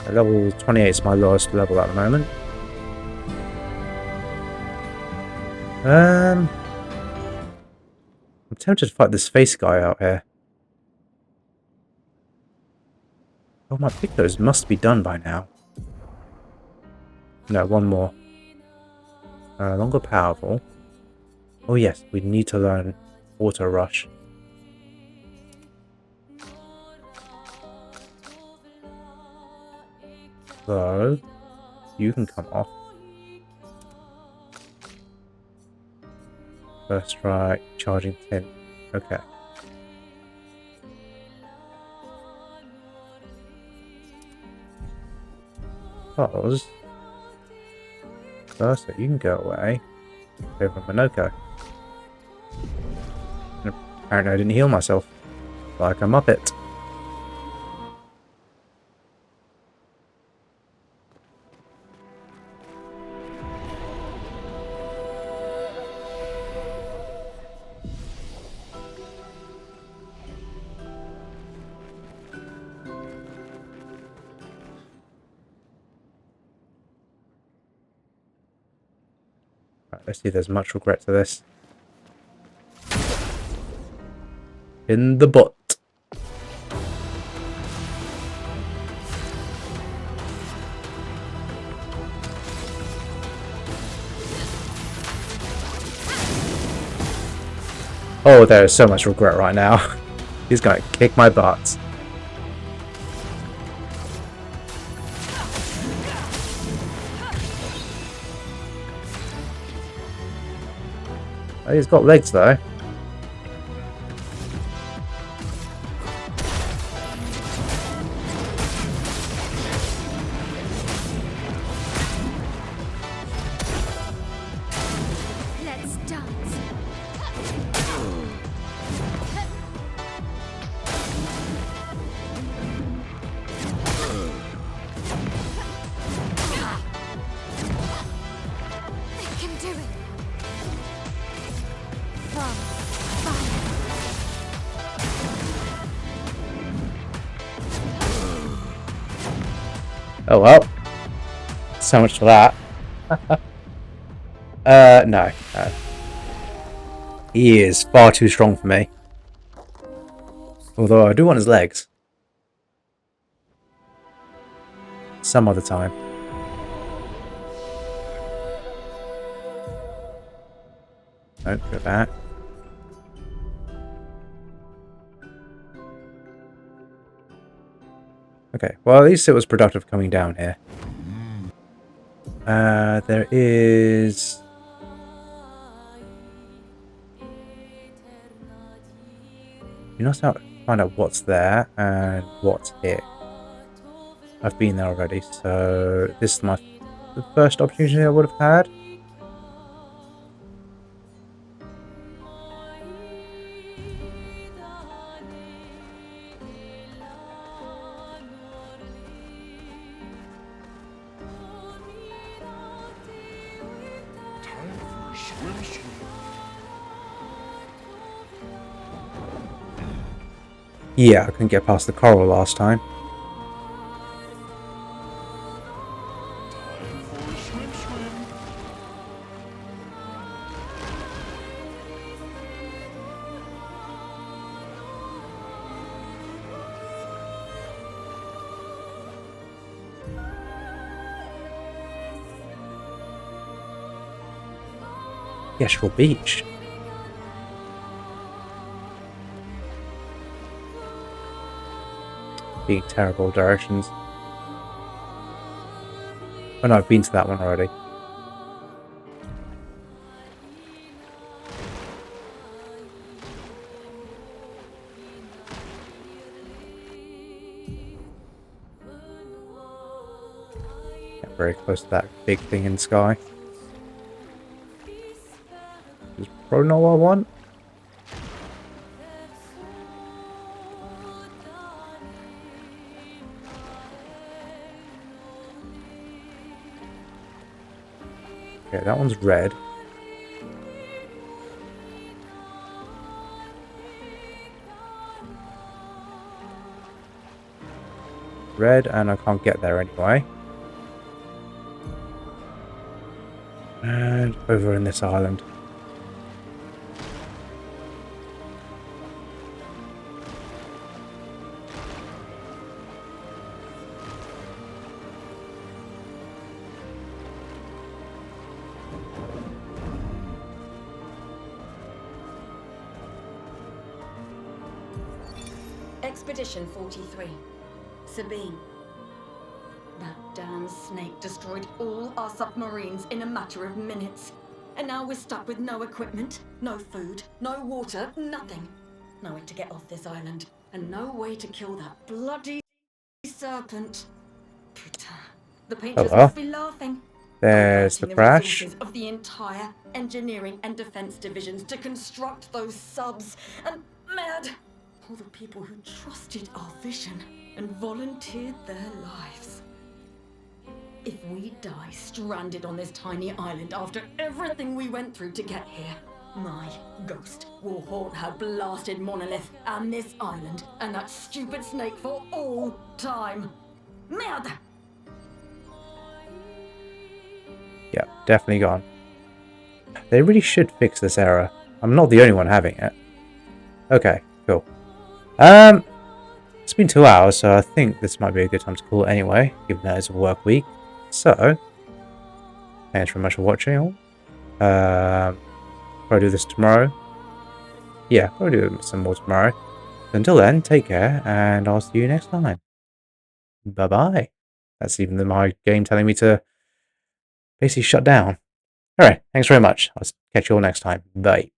Level 28 is my lowest level at the moment. I'm tempted to fight this face guy out here. Oh, my pictos must be done by now. No, one more. Longer powerful. Oh yes, we need to learn Auto Rush. So, you can come off. First strike, charging 10. Okay. Pause. Verso, you can go away. Go from Monoco. And apparently I didn't heal myself. Like a Muppet. Let's see if there's much regret to this. In the butt. Oh, there is so much regret right now. He's going to kick my butt. Oh, he's got legs though. Let's dance. I can do it. Oh well. So much for that. No. He is far too strong for me. Although I do want his legs. Some other time. Don't go back. Okay, well at least it was productive coming down here. There is... You know how to find out what's there and what's here. I've been there already, so this is the first opportunity I would have had. Yeah, I couldn't get past the coral last time. For a swim, swim. Astral Beach. Being terrible directions. Oh no, I've been to that one already. Get very close to that big thing in the sky. It's probably not what I want. Okay, that one's red. Red, and I can't get there anyway. And over in this island. Expedition 43. Sabine. That damn snake destroyed all our submarines in a matter of minutes. And now we're stuck with no equipment, no food, no water, nothing. No way to get off this island, and no way to kill that bloody serpent. Putain. The painters well. must be laughing. There's the Diverting crash. resources of the entire engineering and defense divisions to construct those subs. And mad. All the people who trusted our vision and volunteered their lives. If we die stranded on this tiny island after everything we went through to get here, my ghost will haunt her blasted monolith and this island and that stupid snake for all time. Merde! Yeah, definitely gone. They really should fix this error. I'm not the only one having it. Okay, cool. It's been 2 hours, so I think this might be a good time to call it anyway, given that it's a work week. So, thanks very much for watching all. Probably do this tomorrow. Yeah, probably do some more tomorrow. Until then, take care, and I'll see you next time. Bye-bye. That's even my game telling me to basically shut down. Alright, thanks very much. I'll catch you all next time. Bye.